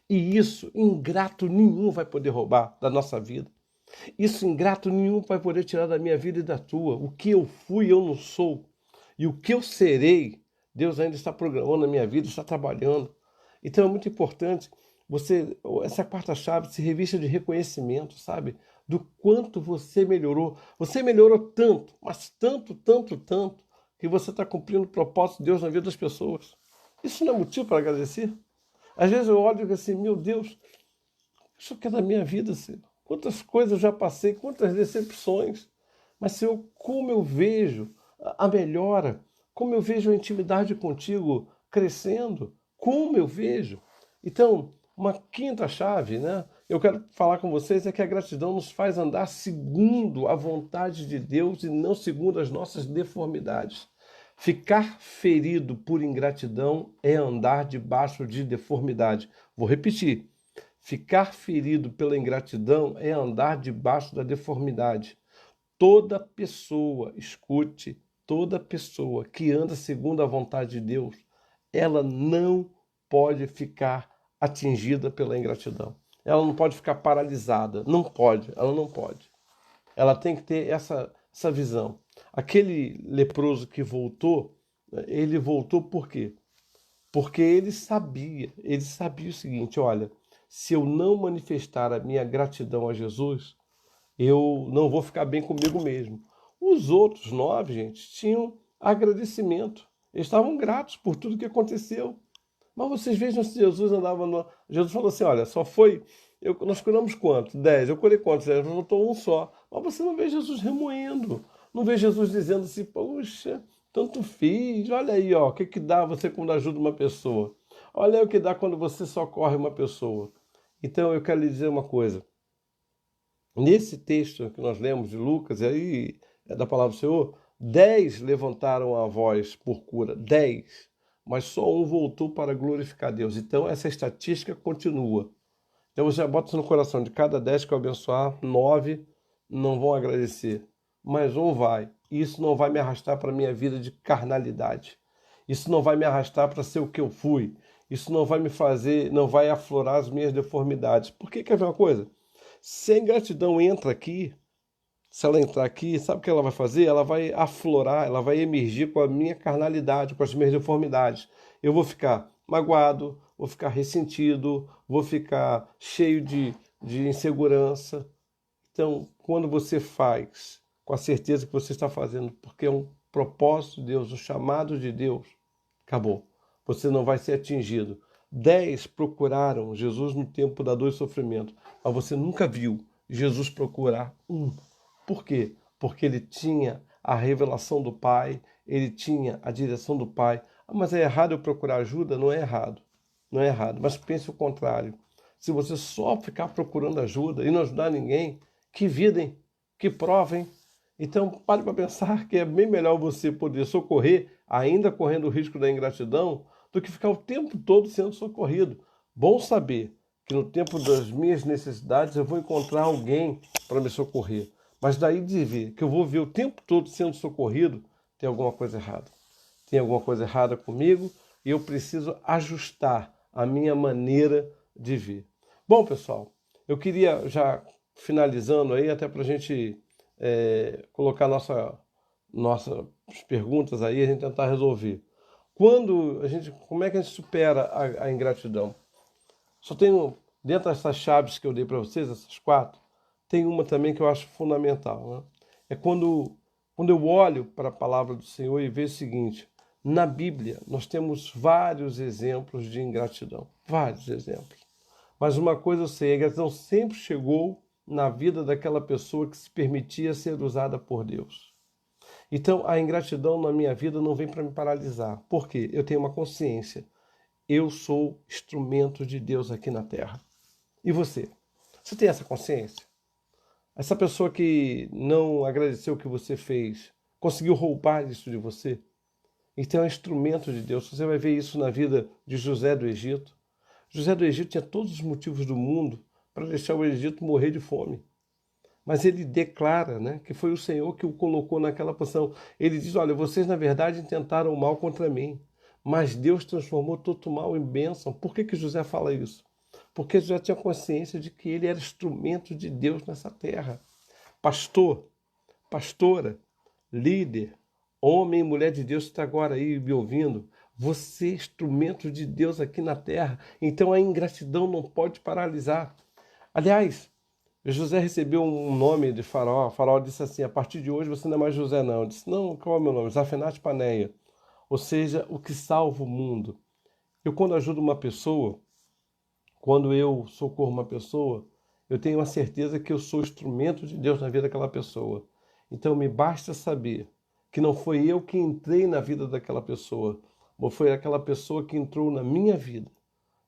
E isso, ingrato nenhum vai poder roubar da nossa vida. Isso, ingrato nenhum vai poder tirar da minha vida e da tua. O que eu fui, eu não sou. E o que eu serei, Deus ainda está programando na minha vida, está trabalhando. Então é muito importante você, essa quarta chave, se revista de reconhecimento, sabe? Do quanto você melhorou. Você melhorou tanto, mas tanto, tanto, tanto, que você está cumprindo o propósito de Deus na vida das pessoas. Isso não é motivo para agradecer? Às vezes eu olho e digo assim, meu Deus, isso que é da minha vida, Senhor. Quantas coisas eu já passei, quantas decepções. Mas, Senhor, como eu vejo a melhora, como eu vejo a intimidade contigo crescendo, como eu vejo. Então, uma quinta chave, né? Eu quero falar com vocês é que a gratidão nos faz andar segundo a vontade de Deus e não segundo as nossas deformidades. Ficar ferido por ingratidão é andar debaixo de deformidade. Vou repetir. Ficar ferido pela ingratidão é andar debaixo da deformidade. Toda pessoa, escute, toda pessoa que anda segundo a vontade de Deus, ela não pode ficar atingida pela ingratidão. Ela não pode ficar paralisada. Não pode, ela não pode. Ela tem que ter essa visão. Aquele leproso que voltou, ele voltou por quê? Porque ele sabia o seguinte, olha, se eu não manifestar a minha gratidão a Jesus, eu não vou ficar bem comigo mesmo. Os outros 9, gente, tinham agradecimento. Eles estavam gratos por tudo que aconteceu. Mas vocês vejam se Jesus andava no... Jesus falou assim, olha, só foi... Nós curamos quanto? 10. Eu curei quantos? 10. Voltou um só. Mas você não vê Jesus remoendo. Não vê Jesus dizendo assim, poxa, tanto fiz. Olha aí, ó, o que dá você quando ajuda uma pessoa. Olha aí o que dá quando você socorre uma pessoa. Então eu quero lhe dizer uma coisa. Nesse texto que nós lemos de Lucas, e aí é da palavra do Senhor, 10 levantaram a voz por cura, 10, mas só um voltou para glorificar a Deus. Então essa estatística continua. Então você já bota isso no coração, de cada 10 que eu abençoar, 9 não vão agradecer, mas um vai. E isso não vai me arrastar para a minha vida de carnalidade. Isso não vai me arrastar para ser o que eu fui. Isso não vai me fazer, não vai aflorar as minhas deformidades. Por que quer ver uma coisa? Se a ingratidão entra aqui, se ela entrar aqui, sabe o que ela vai fazer? Ela vai aflorar, ela vai emergir com a minha carnalidade, com as minhas deformidades. Eu vou ficar magoado, vou ficar ressentido, vou ficar cheio de insegurança. Então, quando você faz com a certeza que você está fazendo, porque é um propósito de Deus, um chamado de Deus, acabou. Você não vai ser atingido. 10 procuraram Jesus no tempo da dor e sofrimento, mas você nunca viu Jesus procurar um. Por quê? Porque ele tinha a revelação do Pai, ele tinha a direção do Pai. Ah, mas é errado eu procurar ajuda? Não é errado. Não é errado. Mas pense o contrário. Se você só ficar procurando ajuda e não ajudar ninguém, que vida, hein? Que prova, hein? Então, pare para pensar que é bem melhor você poder socorrer, ainda correndo o risco da ingratidão, do que ficar o tempo todo sendo socorrido. Bom saber que no tempo das minhas necessidades eu vou encontrar alguém para me socorrer. Mas daí de ver que eu vou ver o tempo todo sendo socorrido, tem alguma coisa errada. Tem alguma coisa errada comigo e eu preciso ajustar a minha maneira de ver. Bom, pessoal, eu queria já finalizando aí, até para a gente colocar nossas perguntas aí, a gente tentar resolver. Como é que a gente supera a ingratidão? Só tenho, dentro dessas chaves que eu dei para vocês, essas 4, tem uma também que eu acho fundamental, né? É quando eu olho para a palavra do Senhor e vejo o seguinte: na Bíblia nós temos vários exemplos de ingratidão, vários exemplos. Mas uma coisa eu sei, a ingratidão sempre chegou na vida daquela pessoa que se permitia ser usada por Deus. Então a ingratidão na minha vida não vem para me paralisar. Por quê? Eu tenho uma consciência. Eu sou instrumento de Deus aqui na terra. E você? Você tem essa consciência? Essa pessoa que não agradeceu o que você fez, conseguiu roubar isso de você? Então é um instrumento de Deus. Você vai ver isso na vida de José do Egito. José do Egito tinha todos os motivos do mundo para deixar o Egito morrer de fome. Mas ele declara, né, que foi o Senhor que o colocou naquela posição. Ele diz: olha, vocês na verdade intentaram o mal contra mim, mas Deus transformou todo o mal em bênção. Por que José fala isso? Porque José tinha consciência de que ele era instrumento de Deus nessa terra. Pastor, pastora, líder, homem e mulher de Deus que está agora aí me ouvindo, você é instrumento de Deus aqui na terra. Então a ingratidão não pode paralisar. Aliás, José recebeu um nome de Faraó. Faraó disse assim: a partir de hoje você não é mais José, não. Ele disse: não, qual é o meu nome? Zafenate Paneia. Ou seja, o que salva o mundo. Eu, quando ajudo uma pessoa, quando eu socorro uma pessoa, eu tenho a certeza que eu sou instrumento de Deus na vida daquela pessoa. Então me basta saber que não foi eu que entrei na vida daquela pessoa, mas foi aquela pessoa que entrou na minha vida.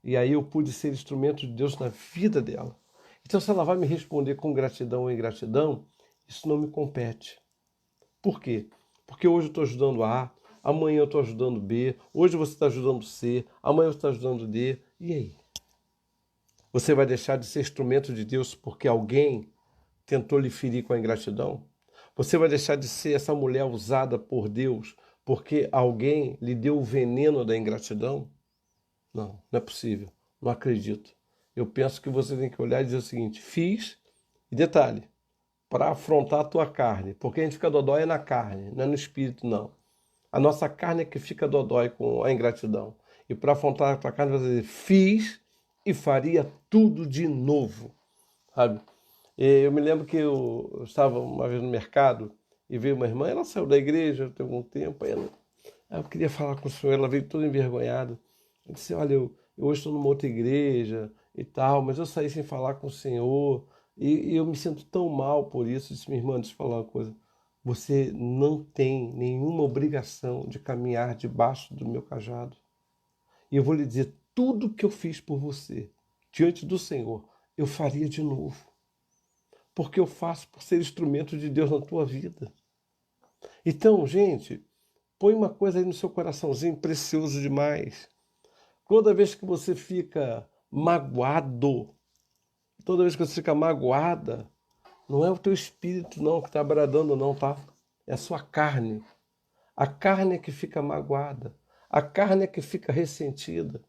E aí eu pude ser instrumento de Deus na vida dela. Então, se ela vai me responder com gratidão ou ingratidão, isso não me compete. Por quê? Porque hoje eu estou ajudando A, amanhã eu estou ajudando B, hoje você está ajudando C, amanhã você está ajudando D. E aí? Você vai deixar de ser instrumento de Deus porque alguém tentou lhe ferir com a ingratidão? Você vai deixar de ser essa mulher usada por Deus porque alguém lhe deu o veneno da ingratidão? Não, não é possível. Não acredito. Eu penso que você tem que olhar e dizer o seguinte: fiz, e detalhe, para afrontar a tua carne, porque a gente fica dodói na carne, não é no espírito, não. A nossa carne é que fica dodói com a ingratidão. E para afrontar a tua carne, você vai dizer: fiz e faria tudo de novo, sabe? Eu me lembro que eu estava uma vez no mercado e veio uma irmã, ela saiu da igreja tem algum tempo, aí eu queria falar com o senhor, ela veio toda envergonhada. Eu disse: olha, eu hoje estou numa outra igreja e tal, mas eu saí sem falar com o Senhor e eu me sinto tão mal por isso. Eu disse: minha irmã, deixa eu falar uma coisa. Você não tem nenhuma obrigação de caminhar debaixo do meu cajado. E eu vou lhe dizer, tudo que eu fiz por você, diante do Senhor, eu faria de novo. Porque eu faço por ser instrumento de Deus na tua vida. Então, gente, põe uma coisa aí no seu coraçãozinho, precioso demais. Toda vez que você fica magoado, toda vez que você fica magoada, não é o teu espírito não que está bradando não, tá? É a sua carne. A carne é que fica magoada. A carne é que fica ressentida.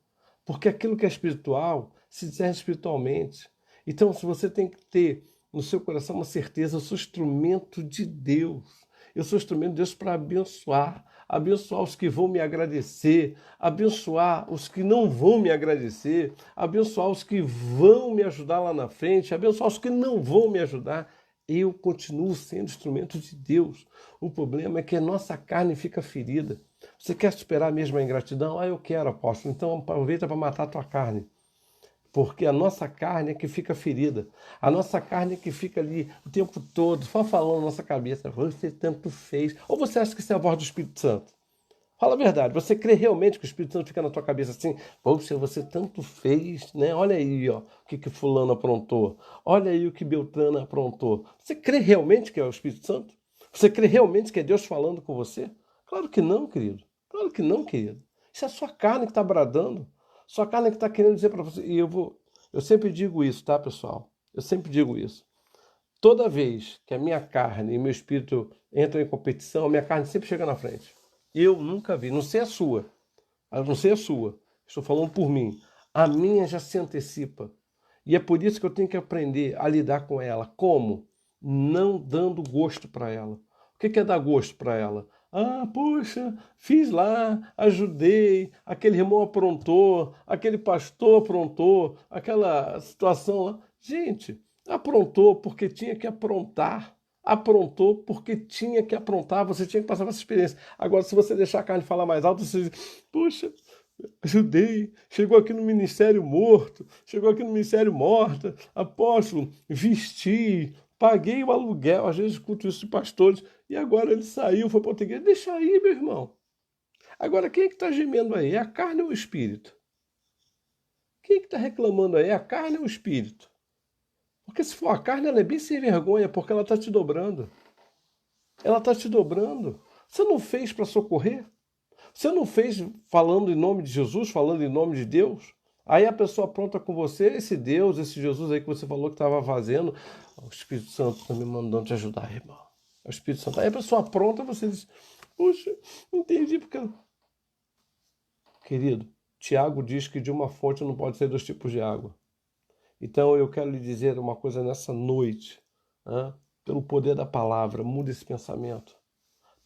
Porque aquilo que é espiritual se discerne espiritualmente. Então, se você tem que ter no seu coração uma certeza: eu sou instrumento de Deus. Eu sou instrumento de Deus para abençoar os que vão me agradecer, abençoar os que não vão me agradecer, abençoar os que vão me ajudar lá na frente, abençoar os que não vão me ajudar. Eu continuo sendo instrumento de Deus. O problema é que a nossa carne fica ferida. Você quer superar mesmo a ingratidão? Eu quero, apóstolo. Então aproveita para matar a tua carne. Porque a nossa carne é que fica ferida. A nossa carne é que fica ali o tempo todo, só falando na nossa cabeça: você tanto fez. Ou você acha que isso é a voz do Espírito Santo? Fala a verdade. Você crê realmente que o Espírito Santo fica na tua cabeça assim: poxa, você tanto fez, né? Olha aí, ó, o que fulano aprontou. Olha aí o que Beltrana aprontou. Você crê realmente que é o Espírito Santo? Você crê realmente que é Deus falando com você? Claro que não, querido. Claro que não, querido. Isso é a sua carne que está bradando. Sua carne que está querendo dizer para você. E eu sempre digo isso, tá, pessoal? Eu sempre digo isso. Toda vez que a minha carne e meu espírito entram em competição, a minha carne sempre chega na frente. Eu nunca vi, não sei a sua, estou falando por mim. A minha já se antecipa. E é por isso que eu tenho que aprender a lidar com ela. Como? Não dando gosto para ela. O que é dar gosto para ela? Poxa, fiz lá, ajudei, aquele irmão aprontou, aquele pastor aprontou, aquela situação lá. Gente, aprontou porque tinha que aprontar. Aprontou porque tinha que aprontar, você tinha que passar por essa experiência. Agora, se você deixar a carne falar mais alto, você diz: poxa, ajudei, chegou aqui no ministério morto, chegou aqui no ministério morta, apóstolo, vesti, paguei o aluguel. Às vezes escuto isso de pastores, e agora ele saiu, foi para outra igreja. Deixa aí, meu irmão. Agora, quem é que está gemendo aí? É a carne ou o espírito? Quem é que está reclamando aí? É a carne ou o espírito? Porque se for a carne, ela é bem sem vergonha, porque ela está te dobrando. Ela está te dobrando. Você não fez para socorrer? Você não fez falando em nome de Jesus, falando em nome de Deus? Aí a pessoa apronta com você: esse Deus, esse Jesus aí que você falou que estava fazendo, o Espírito Santo está me mandando te ajudar, irmão. É o Espírito Santo. Aí a pessoa apronta, você diz: puxa, não entendi porque... Querido, Tiago diz que de uma fonte não pode ser dois tipos de água. Então eu quero lhe dizer uma coisa nessa noite. Pelo poder da palavra, muda esse pensamento.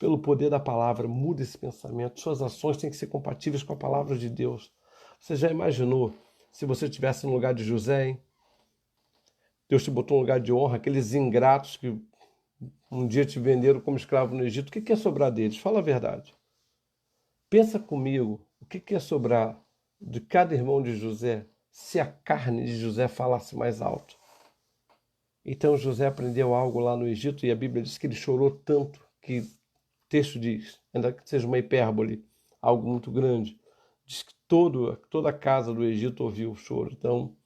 Pelo poder da palavra, muda esse pensamento. Suas ações têm que ser compatíveis com a palavra de Deus. Você já imaginou se você estivesse no lugar de José, hein? Deus te botou no lugar de honra, aqueles ingratos que um dia te venderam como escravo no Egito. O que ia sobrar deles? Fala a verdade. Pensa comigo, o que ia sobrar de cada irmão de José se a carne de José falasse mais alto? Então José aprendeu algo lá no Egito e a Bíblia diz que ele chorou tanto que o texto diz, ainda que seja uma hipérbole, algo muito grande, diz que toda a casa do Egito ouviu o choro. Então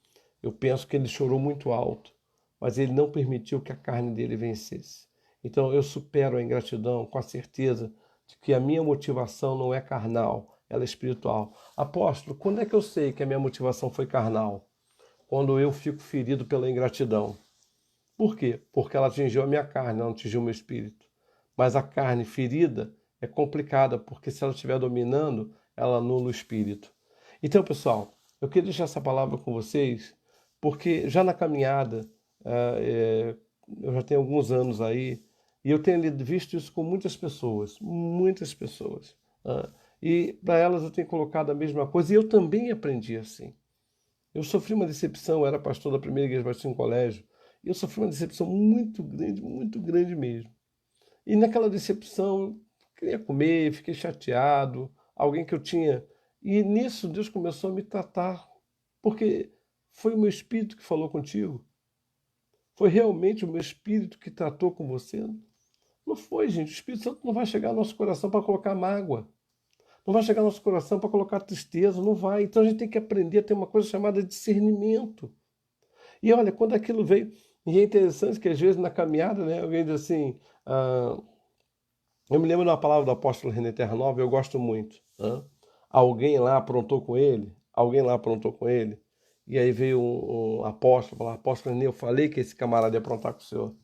eu penso que ele chorou muito alto, mas ele não permitiu que a carne dele vencesse. Então eu supero a ingratidão com a certeza de que a minha motivação não é carnal, ela é espiritual. Apóstolo, quando é que eu sei que a minha motivação foi carnal? Quando eu fico ferido pela ingratidão. Por quê? Porque ela atingiu a minha carne, ela não atingiu o meu espírito. Mas a carne ferida é complicada, porque se ela estiver dominando, ela anula o espírito. Então, pessoal, eu queria deixar essa palavra com vocês, porque já na caminhada, eu já tenho alguns anos aí, e eu tenho visto isso com muitas pessoas, muitas pessoas. E para elas eu tenho colocado a mesma coisa, e eu também aprendi assim. Eu sofri uma decepção, eu era pastor da primeira igreja batista em colégio, e eu sofri uma decepção muito grande mesmo. E naquela decepção, eu queria comer, fiquei chateado, alguém que eu tinha... E nisso Deus começou a me tratar, porque foi o meu espírito que falou contigo. Foi realmente o meu espírito que tratou com você. Não foi, gente. O Espírito Santo não vai chegar ao nosso coração para colocar mágoa. Não vai chegar ao nosso coração para colocar tristeza, não vai. Então a gente tem que aprender a ter uma coisa chamada discernimento. E olha, quando aquilo veio... E é interessante que às vezes na caminhada, né, alguém diz assim... eu me lembro de uma palavra do apóstolo René Terranova, eu gosto muito. Alguém lá aprontou com ele, e aí veio um apóstolo, falar: apóstolo René, eu falei que esse camarada ia aprontar com o senhor.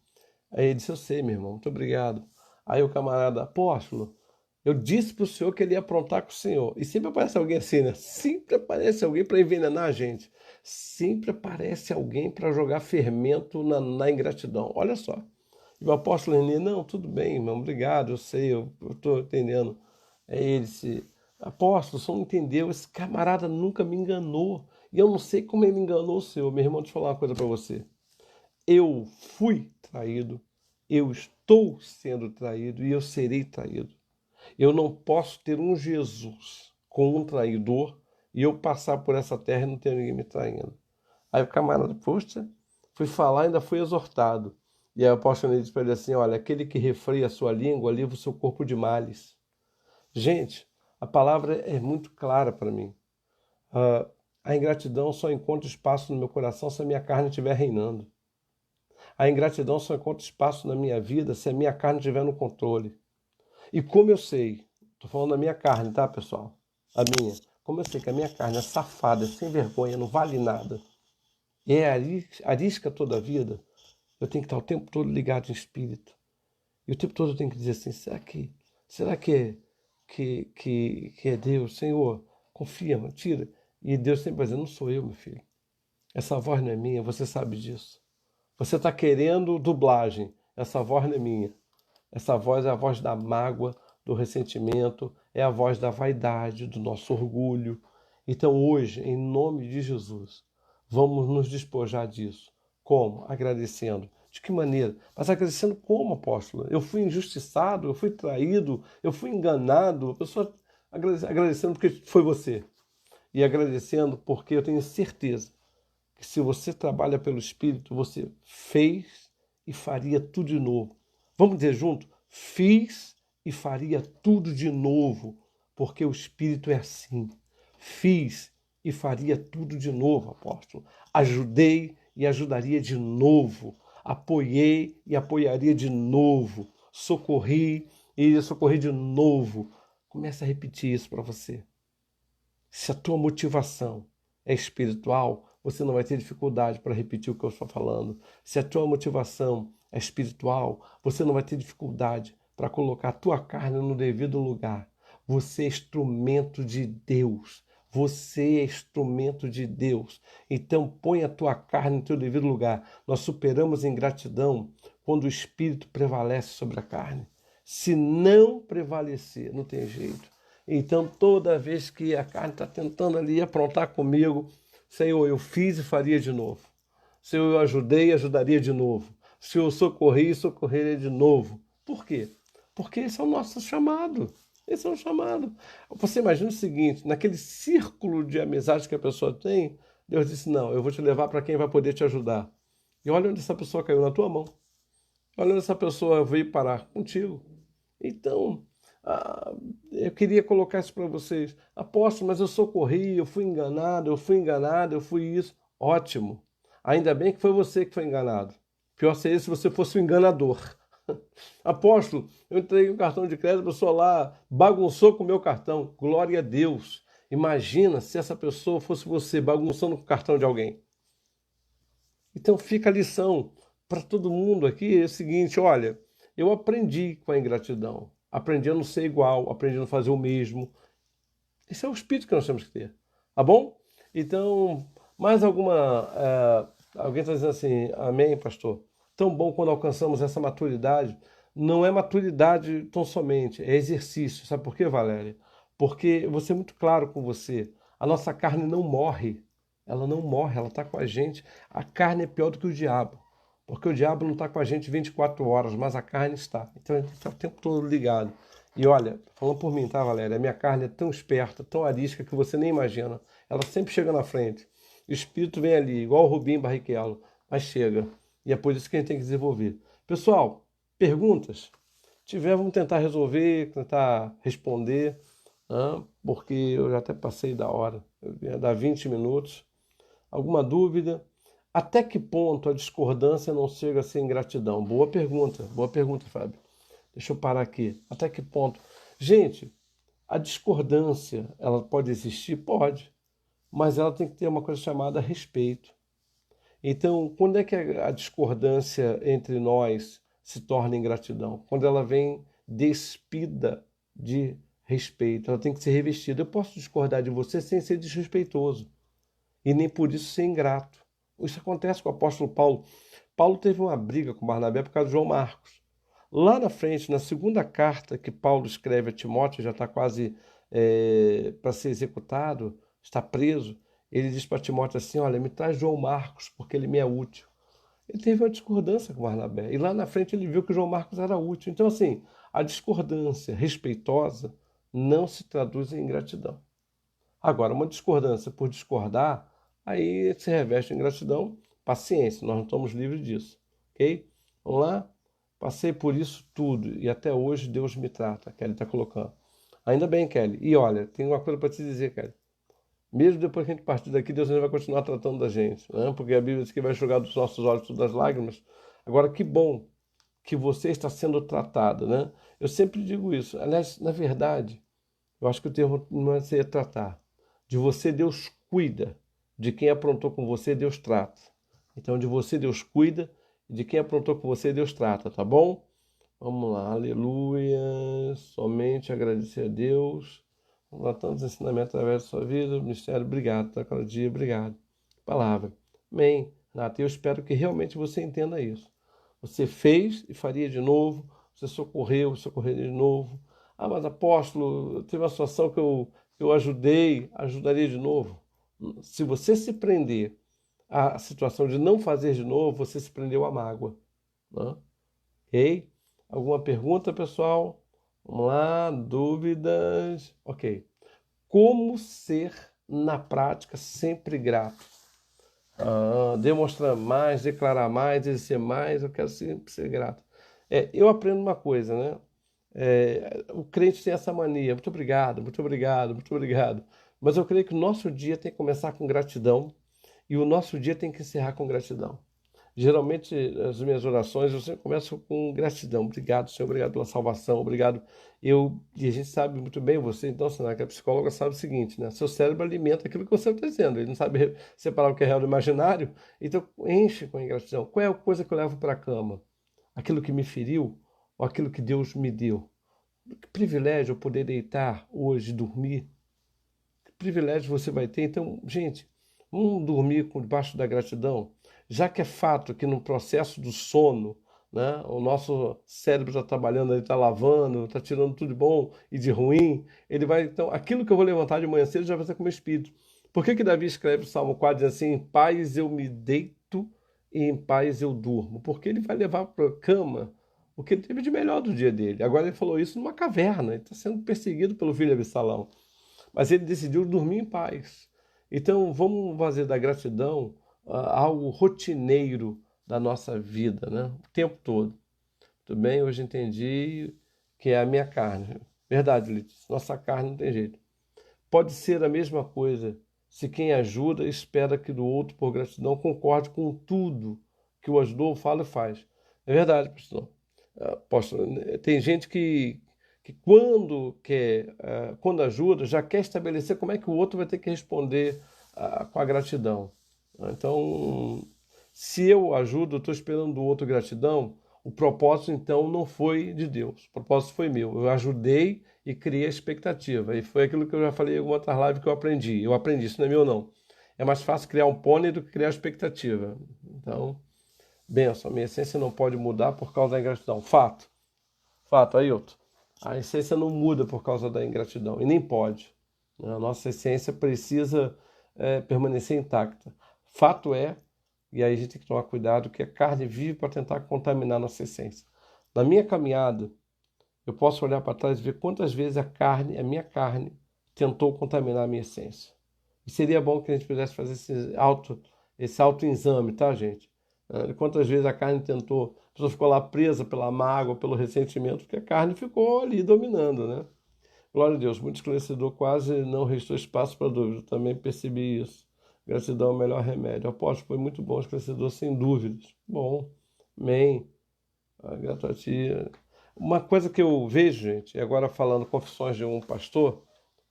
Aí ele disse: eu sei, meu irmão, muito obrigado. Aí o camarada: apóstolo, eu disse para o senhor que ele ia aprontar com o senhor. E sempre aparece alguém assim, né? Sempre aparece alguém para envenenar a gente. sempre aparece alguém para jogar fermento na ingratidão. Olha só. E o apóstolo René, não, tudo bem, irmão, obrigado, eu sei, eu estou entendendo. Aí ele disse, apóstolo, você não entendeu, esse camarada nunca me enganou. E eu não sei como ele enganou o senhor. Meu irmão, deixa eu falar uma coisa para você. Eu fui traído, eu estou sendo traído e eu serei traído. Eu não posso ter um Jesus com um traidor e eu passar por essa terra e não ter ninguém me traindo. Aí o camarada, poxa, fui falar e ainda fui exortado. E aí o apóstolo disse para ele assim, olha, aquele que refreia a sua língua livra o seu corpo de males. Gente, a palavra é muito clara para mim. A ingratidão só encontra espaço no meu coração se a minha carne estiver reinando. A ingratidão só encontra espaço na minha vida se a minha carne estiver no controle. E como eu sei, estou falando da minha carne, tá, pessoal? A minha. Como eu sei que a minha carne é safada, é sem vergonha, não vale nada, e é arisca toda a vida, eu tenho que estar o tempo todo ligado em espírito. E o tempo todo eu tenho que dizer assim, será que é Deus? Senhor, confirma, tira. E Deus sempre vai dizer, não sou eu, meu filho. Essa voz não é minha, você sabe disso. Você está querendo dublagem, essa voz não é minha. Essa voz é a voz da mágoa, do ressentimento, é a voz da vaidade, do nosso orgulho. Então hoje, em nome de Jesus, vamos nos despojar disso. Como? Agradecendo. De que maneira? Mas agradecendo como, apóstolo? Eu fui injustiçado, eu fui traído, eu fui enganado. A pessoa agradecendo porque foi você. E agradecendo porque eu tenho certeza que se você trabalha pelo Espírito, você fez e faria tudo de novo. Vamos dizer junto? Fiz e faria tudo de novo, porque o Espírito é assim. Fiz e faria tudo de novo, apóstolo. Ajudei e ajudaria de novo. Apoiei e apoiaria de novo. Socorri e iria socorrer de novo. Comece a repetir isso para você. Se a tua motivação é espiritual, você não vai ter dificuldade para repetir o que eu estou falando. Se a tua motivação é espiritual, você não vai ter dificuldade para colocar a tua carne no devido lugar. Você é instrumento de Deus. Você é instrumento de Deus. Então põe a tua carne no teu devido lugar. Nós superamos a ingratidão quando o espírito prevalece sobre a carne. Se não prevalecer, não tem jeito. Então, toda vez que a carne está tentando ali aprontar comigo, Senhor, eu fiz e faria de novo. Senhor, eu ajudei e ajudaria de novo. Senhor, eu socorri e socorreria de novo. Por quê? Porque esse é o nosso chamado. Esse é o chamado. Você imagina o seguinte, naquele círculo de amizade que a pessoa tem, Deus disse, não, eu vou te levar para quem vai poder te ajudar. E olha onde essa pessoa caiu na tua mão. Olha onde essa pessoa veio parar contigo. Então, eu queria colocar isso para vocês. Apóstolo, mas eu socorri, eu fui enganado, eu fui isso. Ótimo. Ainda bem que foi você que foi enganado. Pior seria se você fosse o enganador. Apóstolo, eu entreguei um cartão de crédito, a pessoa lá bagunçou com o meu cartão. Glória a Deus. Imagina se essa pessoa fosse você bagunçando com o cartão de alguém. Então fica a lição para todo mundo aqui, é o seguinte, olha, eu aprendi com a ingratidão, aprendi a não ser igual, aprendi a não fazer o mesmo. Esse é o espírito que nós temos que ter, tá bom? Então, mais alguma... alguém está dizendo assim, amém, pastor? Tão bom quando alcançamos essa maturidade. Não é maturidade tão somente, é exercício. Sabe por quê, Valéria? Porque eu vou ser muito claro com você. A nossa carne não morre. Ela não morre, ela está com a gente. A carne é pior do que o diabo. Porque o diabo não está com a gente 24 horas, mas a carne está. Então a gente está o tempo todo ligado. E olha, falando por mim, tá, Valéria? A minha carne é tão esperta, tão arisca que você nem imagina. Ela sempre chega na frente. O espírito vem ali, igual o Rubinho Barrichello, mas chega. E é por isso que a gente tem que desenvolver. Pessoal, perguntas? Tiver, vamos tentar resolver, tentar responder, porque eu já até passei da hora. Eu ia dar 20 minutos. Alguma dúvida? Até que ponto a discordância não chega a ser ingratidão? Boa pergunta, Fábio. Deixa eu parar aqui. Até que ponto? Gente, a discordância, ela pode existir? Pode. Mas ela tem que ter uma coisa chamada respeito. Então, quando é que a discordância entre nós se torna ingratidão? Quando ela vem despida de respeito. Ela tem que ser revestida. Eu posso discordar de você sem ser desrespeitoso. e nem por isso ser ingrato. Isso acontece com o apóstolo Paulo. Paulo teve uma briga com Barnabé por causa de João Marcos. Lá na frente, na segunda carta que Paulo escreve a Timóteo, já está quase para ser executado, está preso, ele diz para Timóteo assim: olha, me traz João Marcos, porque ele me é útil. Ele teve uma discordância com Barnabé, e lá na frente ele viu que João Marcos era útil. Então, assim, a discordância respeitosa não se traduz em ingratidão. Agora, uma discordância por discordar, aí se reveste em ingratidão. Paciência, nós não estamos livres disso, ok? Vamos lá? Passei por isso tudo e até hoje Deus me trata, Kelly está colocando. Ainda bem, Kelly. E olha, tem uma coisa para te dizer, Kelly. Mesmo depois que a gente partir daqui, Deus ainda vai continuar tratando da gente, né? Porque a Bíblia diz que vai enxugar dos nossos olhos todas as lágrimas. Agora, que bom que você está sendo tratado, né? Eu sempre digo isso. Aliás, na verdade, eu acho que o termo não é ser tratar. De você, Deus cuida. De quem aprontou com você, Deus trata. Então, de você, Deus cuida. E de quem aprontou com você, Deus trata, tá bom? Vamos lá, aleluia. Somente agradecer a Deus. Vamos lá, tantos ensinamentos através da sua vida. Ministério, obrigado. Tá cada dia, obrigado. Palavra. Amém. Renata, eu espero que realmente você entenda isso. Você fez e faria de novo. Você socorreu, socorreria de novo. Ah, mas apóstolo, teve uma situação que eu ajudei, ajudaria de novo. Se você se prender à situação de não fazer de novo, você se prendeu à mágoa. Né? Ok? Alguma pergunta, pessoal? Vamos lá, dúvidas? Ok. Como ser, na prática, sempre grato? Demonstrar mais, declarar mais, exercer mais, eu quero sempre ser grato. Eu aprendo uma coisa, né? O crente tem essa mania, muito obrigado, muito obrigado, muito obrigado. Mas eu creio que o nosso dia tem que começar com gratidão e o nosso dia tem que encerrar com gratidão. Geralmente, as minhas orações, eu sempre começo com gratidão. Obrigado, Senhor, obrigado pela salvação, obrigado. E a gente sabe muito bem, você, então, Senhor, que a psicóloga sabe o seguinte, né? Seu cérebro alimenta aquilo que você está dizendo. Ele não sabe separar o que é real do imaginário. Então, enche com ingratidão. Qual é a coisa que eu levo para a cama? Aquilo que me feriu ou aquilo que Deus me deu? Que privilégio eu poder deitar hoje, dormir. Que privilégio você vai ter. Então, gente, vamos dormir debaixo da gratidão. Já que é fato que no processo do sono, né, o nosso cérebro está trabalhando, ele está lavando, está tirando tudo de bom e de ruim, ele vai, então, aquilo que eu vou levantar de manhã cedo já vai ser com o meu espírito. Por que Davi escreve o Salmo 4 dizendo assim, em paz eu me deito e em paz eu durmo? Porque ele vai levar para a cama o que ele teve de melhor do dia dele. Agora ele falou isso numa caverna, ele está sendo perseguido pelo filho Absalão. Mas ele decidiu dormir em paz. Então vamos fazer da gratidão algo rotineiro da nossa vida, né? O tempo todo. Tudo bem? Hoje entendi que é a minha carne. Verdade, Letícia. Nossa carne não tem jeito. Pode ser a mesma coisa se quem ajuda espera que do outro, por gratidão, concorde com tudo que o ajudou, fala e faz. É verdade, pastor. Apóstolo, tem gente que quando quer, quando ajuda, já quer estabelecer como é que o outro vai ter que responder com a gratidão. Então, se eu ajudo, eu estou esperando do outro gratidão, o propósito então não foi de Deus, o propósito foi meu. Eu ajudei e criei a expectativa. E foi aquilo que eu já falei em alguma outra live que eu aprendi. Eu aprendi, isso não é meu não. É mais fácil criar um pônei do que criar expectativa. Então, benção, minha essência não pode mudar por causa da ingratidão. Fato. Fato, Ailton. A essência não muda por causa da ingratidão, e nem pode. A nossa essência precisa permanecer intacta. Fato é, e aí a gente tem que tomar cuidado, que a carne vive para tentar contaminar a nossa essência. Na minha caminhada, eu posso olhar para trás e ver quantas vezes a minha carne, tentou contaminar a minha essência. E seria bom que a gente pudesse fazer esse autoexame, tá, gente? Quantas vezes a carne tentou, a pessoa ficou lá presa pela mágoa, pelo ressentimento, porque a carne ficou ali dominando, né? Glória a Deus, muito esclarecedor, quase não restou espaço para dúvida. Eu também percebi isso. Gratidão é o melhor remédio. Aposto, foi muito bom, esclarecedor, sem dúvidas. Bom, amém. Grato a ti. Uma coisa que eu vejo, gente, e agora falando confissões de um pastor,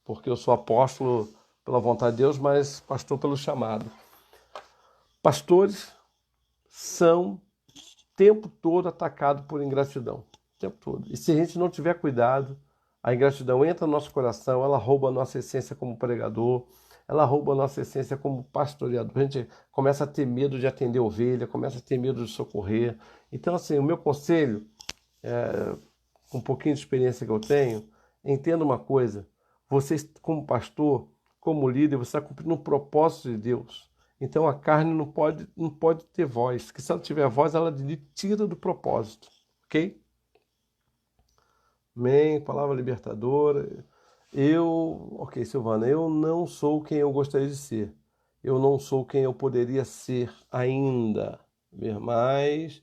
porque eu sou apóstolo pela vontade de Deus, mas pastor pelo chamado. Pastores são o tempo todo atacados por ingratidão. O tempo todo. E se a gente não tiver cuidado, a ingratidão entra no nosso coração, ela rouba a nossa essência como pregador, ela rouba a nossa essência como pastoreador. A gente começa a ter medo de atender ovelha, começa a ter medo de socorrer. Então, assim, o meu conselho, com um pouquinho de experiência que eu tenho, entenda uma coisa: você, como pastor, como líder, você está cumprindo um propósito de Deus. Então a carne não pode ter voz, porque se ela tiver voz, ela lhe tira do propósito, ok? Amém, palavra libertadora. Ok, Silvana, eu não sou quem eu gostaria de ser. Eu não sou quem eu poderia ser ainda. Ver mais,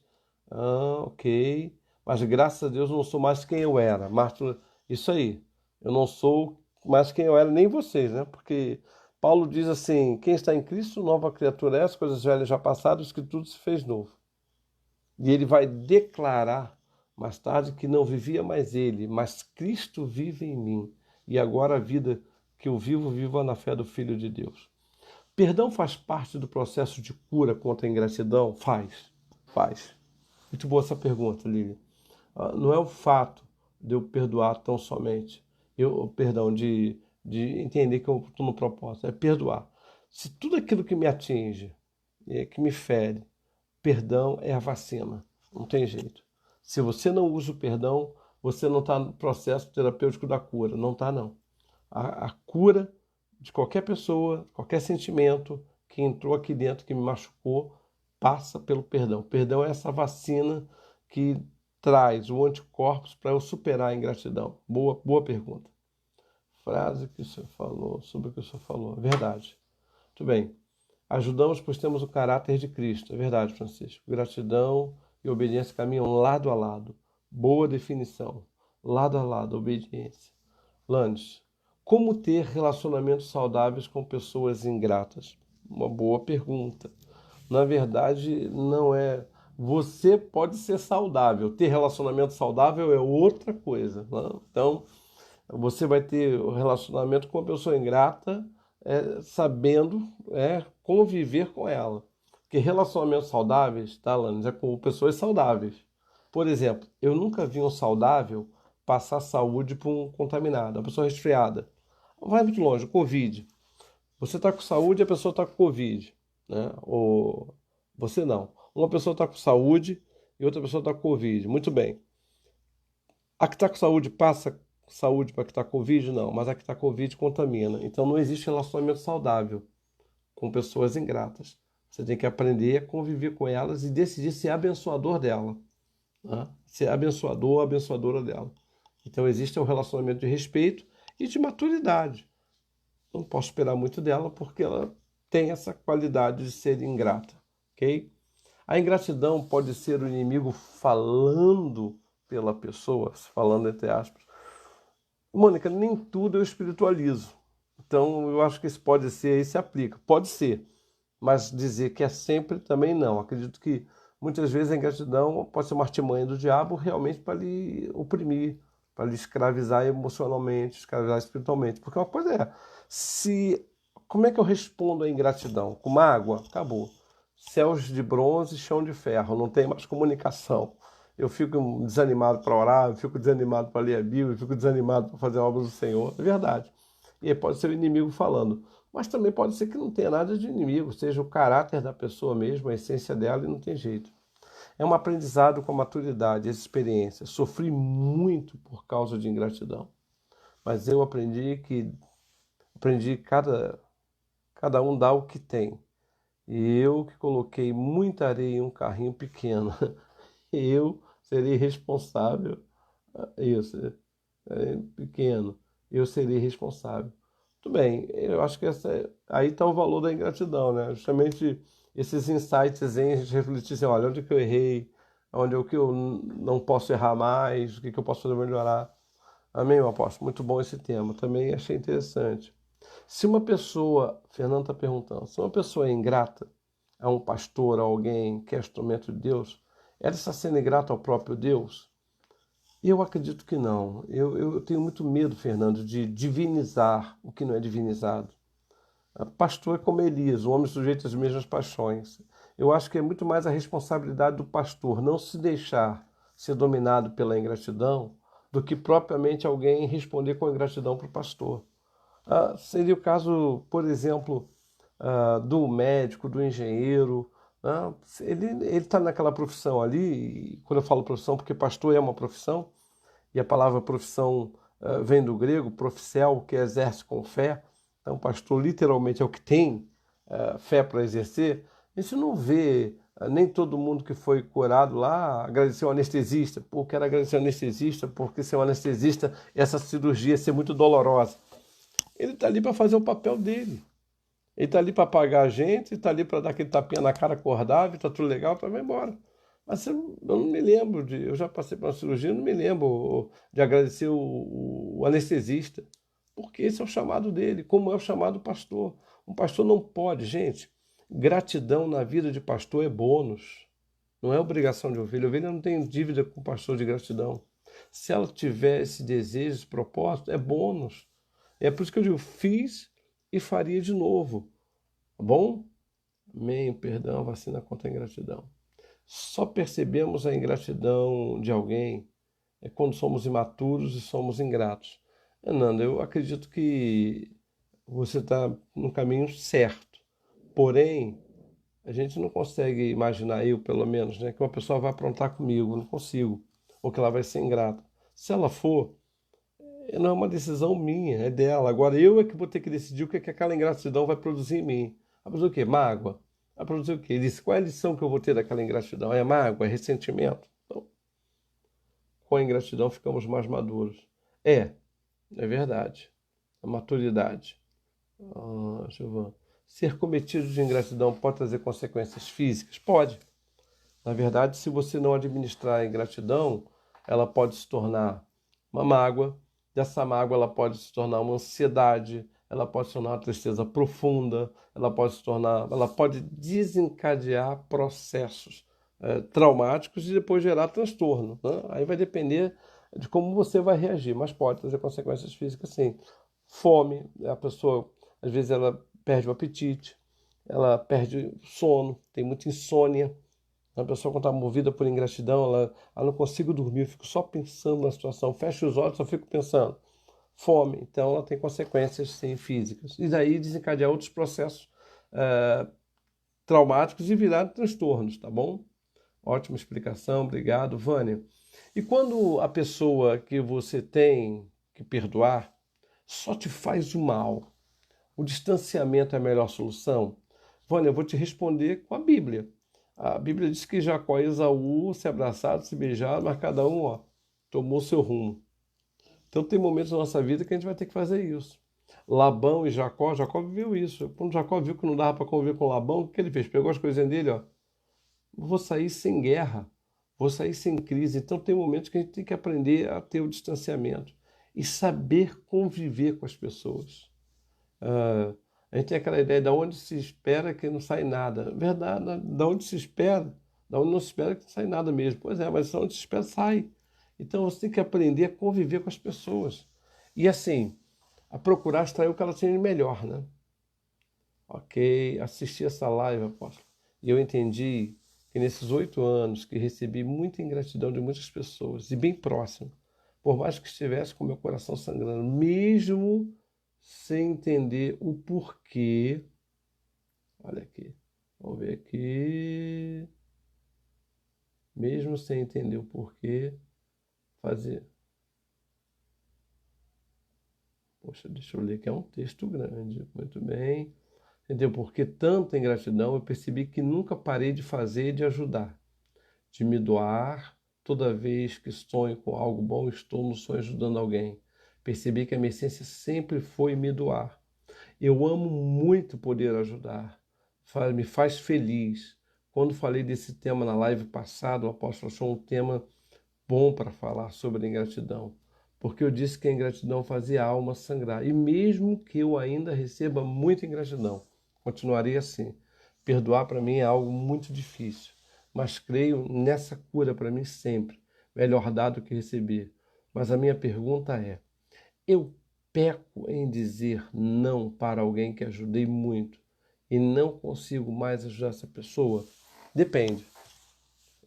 ok. Mas graças a Deus eu não sou mais quem eu era. Mártir, isso aí. Eu não sou mais quem eu era, nem vocês, né? Porque Paulo diz assim: quem está em Cristo, nova criatura é, as coisas velhas já passaram, que tudo se fez novo. E ele vai declarar mais tarde que não vivia mais ele, mas Cristo vive em mim. E agora a vida que eu vivo, vivo na fé do Filho de Deus. Perdão faz parte do processo de cura contra a ingratidão? Faz. Muito boa essa pergunta, Lívia. Não é o fato de eu perdoar tão somente, perdão, de entender que eu estou no propósito, é perdoar. Se tudo aquilo que me atinge, que me fere, perdão é a vacina, não tem jeito. Se você não usa o perdão, você não está no processo terapêutico da cura, não está não. A cura de qualquer pessoa, qualquer sentimento que entrou aqui dentro, que me machucou, passa pelo perdão. O perdão é essa vacina que traz o anticorpos para eu superar a ingratidão. Boa pergunta. Frase que o senhor falou, sobre o que o senhor falou. Verdade. Muito bem. Ajudamos, pois temos o caráter de Cristo. É verdade, Francisco. Gratidão e obediência caminham lado a lado. Boa definição. Lado a lado, obediência. Landes, como ter relacionamentos saudáveis com pessoas ingratas? Uma boa pergunta. Na verdade, não é. Você pode ser saudável. Ter relacionamento saudável é outra coisa, né? Então, você vai ter o relacionamento com uma pessoa ingrata, sabendo conviver com ela. Porque relacionamentos saudáveis, tá, Lanes, é com pessoas saudáveis. Por exemplo, eu nunca vi um saudável passar saúde para um contaminado, uma pessoa resfriada. Vai muito longe, Covid. Você está com saúde e a pessoa está com Covid, né? Ou você não. Uma pessoa está com saúde e outra pessoa está com Covid. Muito bem. A que está com saúde passa saúde para a que está com Covid? Não, mas a que está com Covid contamina. Então não existe relacionamento saudável com pessoas ingratas. Você tem que aprender a conviver com elas e decidir ser abençoador dela, né? Ser abençoador ou abençoadora dela. Então existe um relacionamento de respeito e de maturidade. Não posso esperar muito dela porque ela tem essa qualidade de ser ingrata, ok? A ingratidão pode ser o inimigo falando pela pessoa, falando entre aspas. Mônica, nem tudo eu espiritualizo. Então eu acho que isso pode ser, isso se aplica. Pode ser, mas dizer que é sempre também não. Acredito que muitas vezes a ingratidão pode ser uma artimanha do diabo realmente para lhe oprimir, para lhe escravizar emocionalmente, escravizar espiritualmente. Porque uma coisa é, se como é que eu respondo à ingratidão? Com mágoa? Acabou. Céus de bronze, chão de ferro, não tem mais comunicação. Eu fico desanimado para orar, eu fico desanimado para ler a Bíblia, eu fico desanimado para fazer a obra do Senhor. É verdade. E aí pode ser o inimigo falando. Mas também pode ser que não tenha nada de inimigo, seja o caráter da pessoa mesmo, a essência dela, e não tem jeito. É um aprendizado com a maturidade, essa experiência. Sofri muito por causa de ingratidão. Mas eu aprendi cada um dá o que tem. E eu que coloquei muita areia em um carrinho pequeno, eu serei responsável. Isso, pequeno, eu serei responsável. Muito bem, eu acho que aí está o valor da ingratidão, né? Justamente esses insights em a gente refletir assim, olha, onde que eu errei, onde que eu não posso errar mais, o que que eu posso fazer para melhorar. Amém, meu apóstolo? Muito bom esse tema, também achei interessante. Se uma pessoa, Fernando está perguntando, se uma pessoa é ingrata a um pastor, a alguém que é instrumento de Deus, ela está sendo ingrata ao próprio Deus? Eu acredito que não. Eu tenho muito medo, Fernando, de divinizar o que não é divinizado. Pastor é como Elias, o homem sujeito às mesmas paixões. Eu acho que é muito mais a responsabilidade do pastor não se deixar ser dominado pela ingratidão do que propriamente alguém responder com ingratidão para o pastor. Seria o caso, por exemplo, do médico, do engenheiro, né? Ele está naquela profissão ali, e quando eu falo profissão, porque pastor é uma profissão, e a palavra profissão vem do grego, proficel, que exerce com fé. Então, pastor literalmente é o que tem fé para exercer. A gente não vê nem todo mundo que foi curado lá agradecer o anestesista. Pô, quero agradecer o anestesista, porque ser um anestesista, essa cirurgia ia ser muito dolorosa. Ele está ali para fazer o papel dele. Ele está ali para pagar a gente, está ali para dar aquele tapinha na cara acordável, está tudo legal, para vai embora. Mas eu não me lembro eu já passei por uma cirurgia, eu não me lembro de agradecer o anestesista, porque esse é o chamado dele, como é o chamado do pastor. Um pastor não pode, gente, gratidão na vida de pastor é bônus, não é obrigação de ovelha. A ovelha não tem dívida com o pastor de gratidão. Se ela tiver esse desejo, esse propósito, é bônus. É por isso que eu digo, fiz e faria de novo. Tá bom? Amém, perdão, vacina contra a ingratidão. Só percebemos a ingratidão de alguém quando somos imaturos e somos ingratos. Nanda, eu acredito que você está no caminho certo. Porém, a gente não consegue imaginar, eu pelo menos, né, que uma pessoa vai aprontar comigo. Eu não consigo. Ou que ela vai ser ingrata. Se ela for, não é uma decisão minha, é dela. Agora eu é que vou ter que decidir o que, é que aquela ingratidão vai produzir em mim. Vai produzir o quê? Mágoa. Vai produzir o quê? Ele disse, qual é a lição que eu vou ter daquela ingratidão? É mágoa? É ressentimento? Então, com a ingratidão ficamos mais maduros. É verdade. A maturidade. Giovana. Ser cometido de ingratidão pode trazer consequências físicas? Pode. Na verdade, se você não administrar a ingratidão, ela pode se tornar uma mágoa. Dessa mágoa, ela pode se tornar uma ansiedade, ela pode se tornar uma tristeza profunda, ela pode desencadear processos traumáticos e depois gerar transtorno, né? Aí vai depender de como você vai reagir, mas pode trazer consequências físicas, sim. Fome, a pessoa, às vezes, ela perde o apetite, ela perde o sono, tem muita insônia. A pessoa, quando está movida por ingratidão, ela não consigo dormir, eu fico só pensando na situação, fecho os olhos, só fico pensando. Fome, então ela tem consequências, sim, físicas. E daí desencadear outros processos traumáticos e virar transtornos, tá bom? Ótima explicação, obrigado, Vânia. E quando a pessoa que você tem que perdoar só te faz o mal, o distanciamento é a melhor solução? Vânia, eu vou te responder com a Bíblia. A Bíblia diz que Jacó e Esaú se abraçaram, se beijaram, mas cada um, tomou seu rumo. Então tem momentos na nossa vida que a gente vai ter que fazer isso. Labão e Jacó viveu isso. Quando Jacó viu que não dava para conviver com Labão, o que ele fez? Pegou as coisinhas dele, vou sair sem guerra, vou sair sem crise. Então tem momentos que a gente tem que aprender a ter o distanciamento e saber conviver com as pessoas. A gente tem aquela ideia de onde se espera que não sai nada. Verdade, da onde se espera, da onde não se espera que não sai nada mesmo. Pois é, mas onde se espera sai. Então você tem que aprender a conviver com as pessoas. E assim, a procurar extrair o que elas têm de melhor, né? Ok, assisti essa live, apóstolo, e eu entendi que nesses 8 anos que recebi muita ingratidão de muitas pessoas, e bem próximo, por mais que estivesse com meu coração sangrando, mesmo sem entender o porquê. Olha aqui, vamos ver aqui. Mesmo sem entender o porquê, fazer. Poxa, deixa eu ler que é um texto grande. Muito bem. Entendeu? Porque tanta ingratidão, eu percebi que nunca parei de fazer e de ajudar, de me doar. Toda vez que sonho com algo bom, estou no sonho ajudando alguém. Percebi que a minha essência sempre foi me doar. Eu amo muito poder ajudar. Me faz feliz. Quando falei desse tema na live passada, o apóstolo achou um tema bom para falar sobre a ingratidão. Porque eu disse que a ingratidão fazia a alma sangrar. E mesmo que eu ainda receba muita ingratidão, continuarei assim. Perdoar para mim é algo muito difícil. Mas creio nessa cura para mim sempre. Melhor dar do que receber. Mas a minha pergunta é: eu peco em dizer não para alguém que ajudei muito e não consigo mais ajudar essa pessoa? Depende.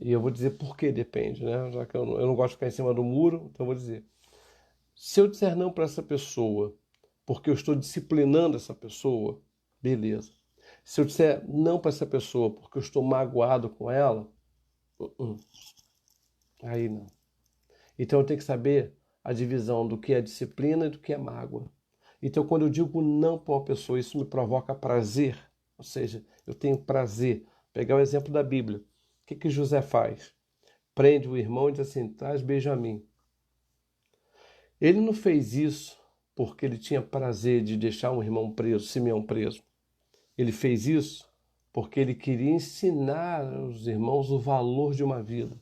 E eu vou dizer por que depende, né? Já que eu não gosto de ficar em cima do muro, então eu vou dizer. Se eu disser não para essa pessoa porque eu estou disciplinando essa pessoa, beleza. Se eu disser não para essa pessoa porque eu estou magoado com ela, aí não. Então eu tenho que saber a divisão do que é disciplina e do que é mágoa. Então quando eu digo não para uma pessoa, isso me provoca prazer, ou seja, eu tenho prazer. Pegar o exemplo da Bíblia. O que José faz? Prende o irmão e diz assim, traz beijo a mim. Ele não fez isso porque ele tinha prazer de deixar um irmão preso, Simeão preso. Ele fez isso porque ele queria ensinar aos irmãos o valor de uma vida.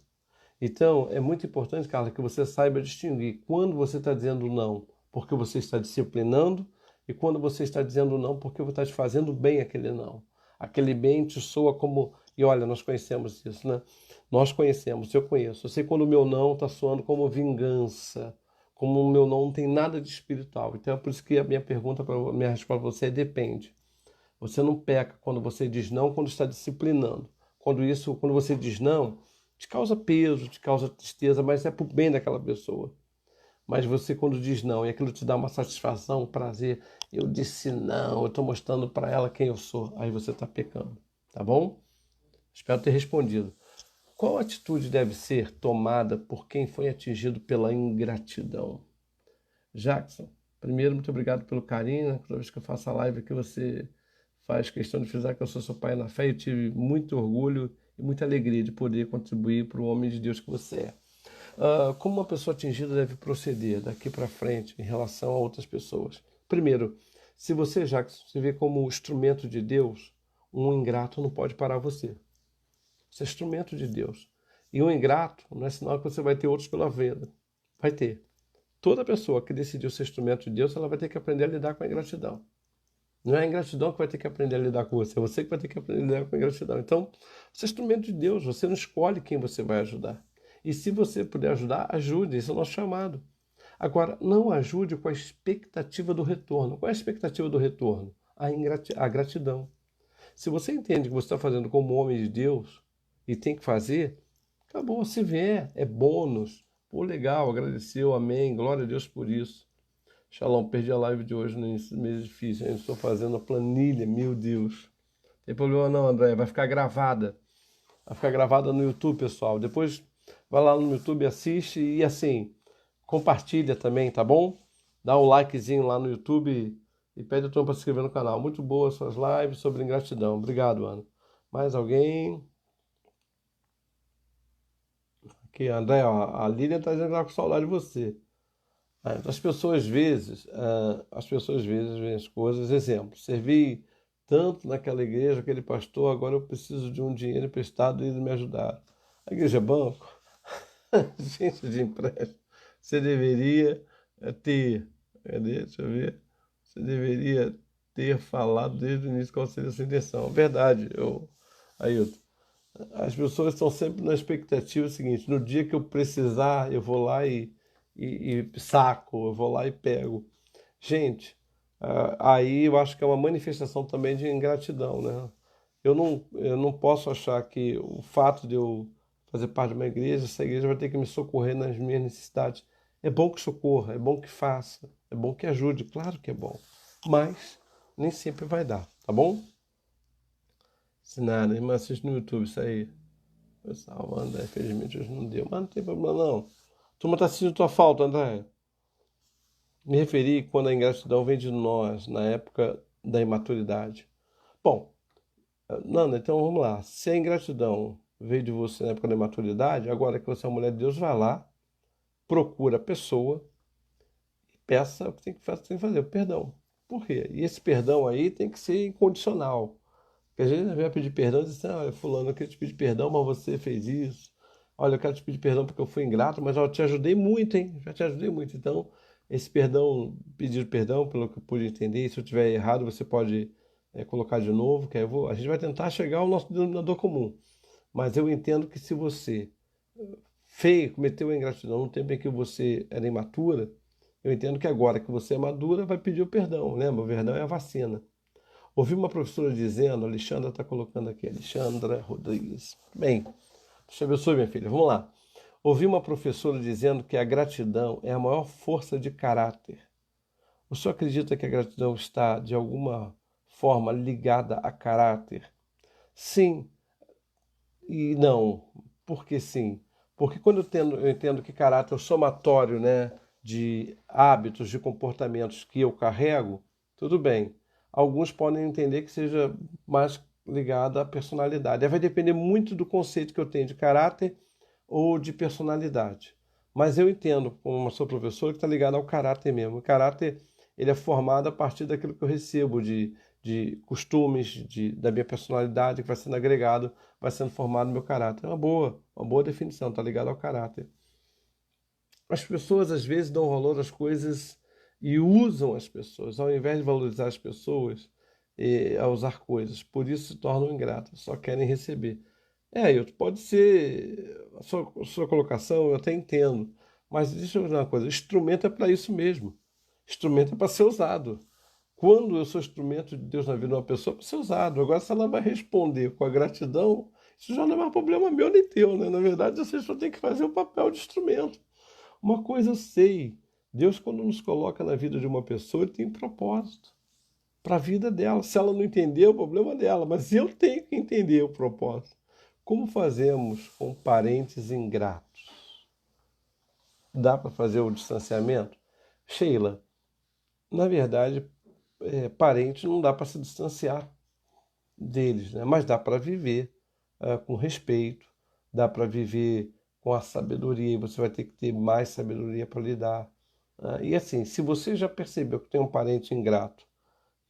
Então, é muito importante, Carla, que você saiba distinguir quando você está dizendo não porque você está disciplinando e quando você está dizendo não porque você está te fazendo bem aquele não. Aquele bem te soa como... E olha, nós conhecemos isso, né? Nós conhecemos, eu conheço. Eu sei quando o meu não está soando como vingança, como o meu não tem nada de espiritual. Então é por isso que a minha minha resposta para você é depende. Você não peca quando você diz não, quando está disciplinando. Quando você diz não, te causa peso, te causa tristeza, mas é para o bem daquela pessoa. Mas você quando diz não e aquilo te dá uma satisfação, um prazer, eu disse não, eu estou mostrando para ela quem eu sou, aí você está pecando, tá bom? Espero ter respondido. Qual atitude deve ser tomada por quem foi atingido pela ingratidão? Jackson, primeiro, muito obrigado pelo carinho, né? Toda vez que eu faço a live aqui, você faz questão de frisar que eu sou seu pai na fé. Eu tive muito orgulho e muita alegria de poder contribuir para o homem de Deus que você é. Como uma pessoa atingida deve proceder daqui para frente em relação a outras pessoas? Primeiro, se você, Jackson, se vê como instrumento de Deus, um ingrato não pode parar você. Você é instrumento de Deus. E um ingrato não é sinal que você vai ter outros pela venda. Vai ter. Toda pessoa que decidiu ser instrumento de Deus, ela vai ter que aprender a lidar com a ingratidão. Não é a ingratidão que vai ter que aprender a lidar com você, é você que vai ter que aprender a lidar com a ingratidão. Então, você é instrumento de Deus, você não escolhe quem você vai ajudar. E se você puder ajudar, ajude, esse é o nosso chamado. Agora, não ajude com a expectativa do retorno. Qual é a expectativa do retorno? A gratidão. Se você entende que você está fazendo como homem de Deus e tem que fazer, acabou, se vier, é bônus. Pô, legal, agradeceu, amém, glória a Deus por isso. Shalom, perdi a live de hoje no início do mês difícil, eu estou fazendo a planilha, meu Deus. Não tem problema não, André, vai ficar gravada. Vai ficar gravada no YouTube, pessoal. Depois vai lá no YouTube, assiste e assim, compartilha também, tá bom? Dá um likezinho lá no YouTube e pede a turma para se inscrever no canal. Muito boas suas lives sobre ingratidão. Obrigado, Ana. Mais alguém? Aqui, André, ó, a Lilian está dizendo que tá com saudade de você. As pessoas às vezes veem as coisas, exemplo, servi tanto naquela igreja, aquele pastor, agora eu preciso de um dinheiro emprestado e eles me ajudaram. A igreja é banco? Gente de empréstimo. Você deveria ter, deixa eu ver, você deveria ter falado desde o início qual seria a sua intenção. Verdade, Ailton. As pessoas estão sempre na expectativa seguinte, no dia que eu precisar, eu vou lá e saco, eu vou lá e pego. Gente, aí eu acho que é uma manifestação também de ingratidão, né? Eu não posso achar que o fato de eu fazer parte de uma igreja, essa igreja vai ter que me socorrer nas minhas necessidades. É bom que socorra, é bom que faça, é bom que ajude, claro que é bom. Mas nem sempre vai dar, tá bom? Se nada, irmã, assiste no YouTube isso aí. Pessoal, André, infelizmente hoje não deu, mas não tem problema não. A turma tá sentindo tua falta, André. Me referi quando a ingratidão vem de nós, na época da imaturidade. Bom, Nanda, então vamos lá. Se a ingratidão veio de você na época da imaturidade, agora que você é uma mulher de Deus, vai lá, procura a pessoa e peça o que tem que fazer, o perdão. Por quê? E esse perdão aí tem que ser incondicional. Porque às vezes a gente vai pedir perdão e diz assim, ah, fulano, eu queria te pedir perdão, mas você fez isso. Olha, eu quero te pedir perdão porque eu fui ingrato, mas eu te ajudei muito, hein? Já te ajudei muito. Então, esse perdão, pedir perdão, pelo que eu pude entender, e se eu estiver errado, você pode colocar de novo, que aí a gente vai tentar chegar ao nosso denominador comum. Mas eu entendo que se você cometeu a ingratidão no tempo em que você era imatura, eu entendo que agora que você é madura, vai pedir o perdão. Lembra? O perdão é a vacina. Ouvi uma professora dizendo, a Alexandra está colocando aqui, Alexandra Rodrigues. Bem, Deus te abençoe, minha filha. Vamos lá. Ouvi uma professora dizendo que a gratidão é a maior força de caráter. O senhor acredita que a gratidão está, de alguma forma, ligada a caráter? Sim e não. Por que sim? Porque quando eu entendo que caráter é o somatório, né, de hábitos, de comportamentos que eu carrego, tudo bem. Alguns podem entender que seja mais ligado à personalidade. Aí vai depender muito do conceito que eu tenho de caráter ou de personalidade. Mas eu entendo, como uma sou professora, que está ligado ao caráter mesmo. O caráter ele é formado a partir daquilo que eu recebo de costumes, da minha personalidade, que vai sendo agregado, vai sendo formado no meu caráter. É uma boa definição, está ligado ao caráter. As pessoas às vezes dão valor às coisas e usam as pessoas, ao invés de valorizar as pessoas, a usar coisas. Por isso se tornam ingratas, só querem receber. Pode ser a sua colocação, eu até entendo. Mas deixa eu dizer uma coisa: instrumento é para isso mesmo. Instrumento é para ser usado. Quando eu sou instrumento de Deus na vida de uma pessoa, é para ser usado. Agora, se ela vai responder com a gratidão, isso já não é mais problema meu nem teu, né? Na verdade, você só tem que fazer o papel de instrumento. Uma coisa eu sei: Deus, quando nos coloca na vida de uma pessoa, ele tem um propósito para a vida dela. Se ela não entender, é o problema dela, mas eu tenho que entender o propósito. Como fazemos com parentes ingratos? Dá para fazer o distanciamento? Sheila, na verdade, parente não dá para se distanciar deles, né? Mas dá para viver com respeito, dá para viver com a sabedoria, e você vai ter que ter mais sabedoria para lidar. E assim, se você já percebeu que tem um parente ingrato,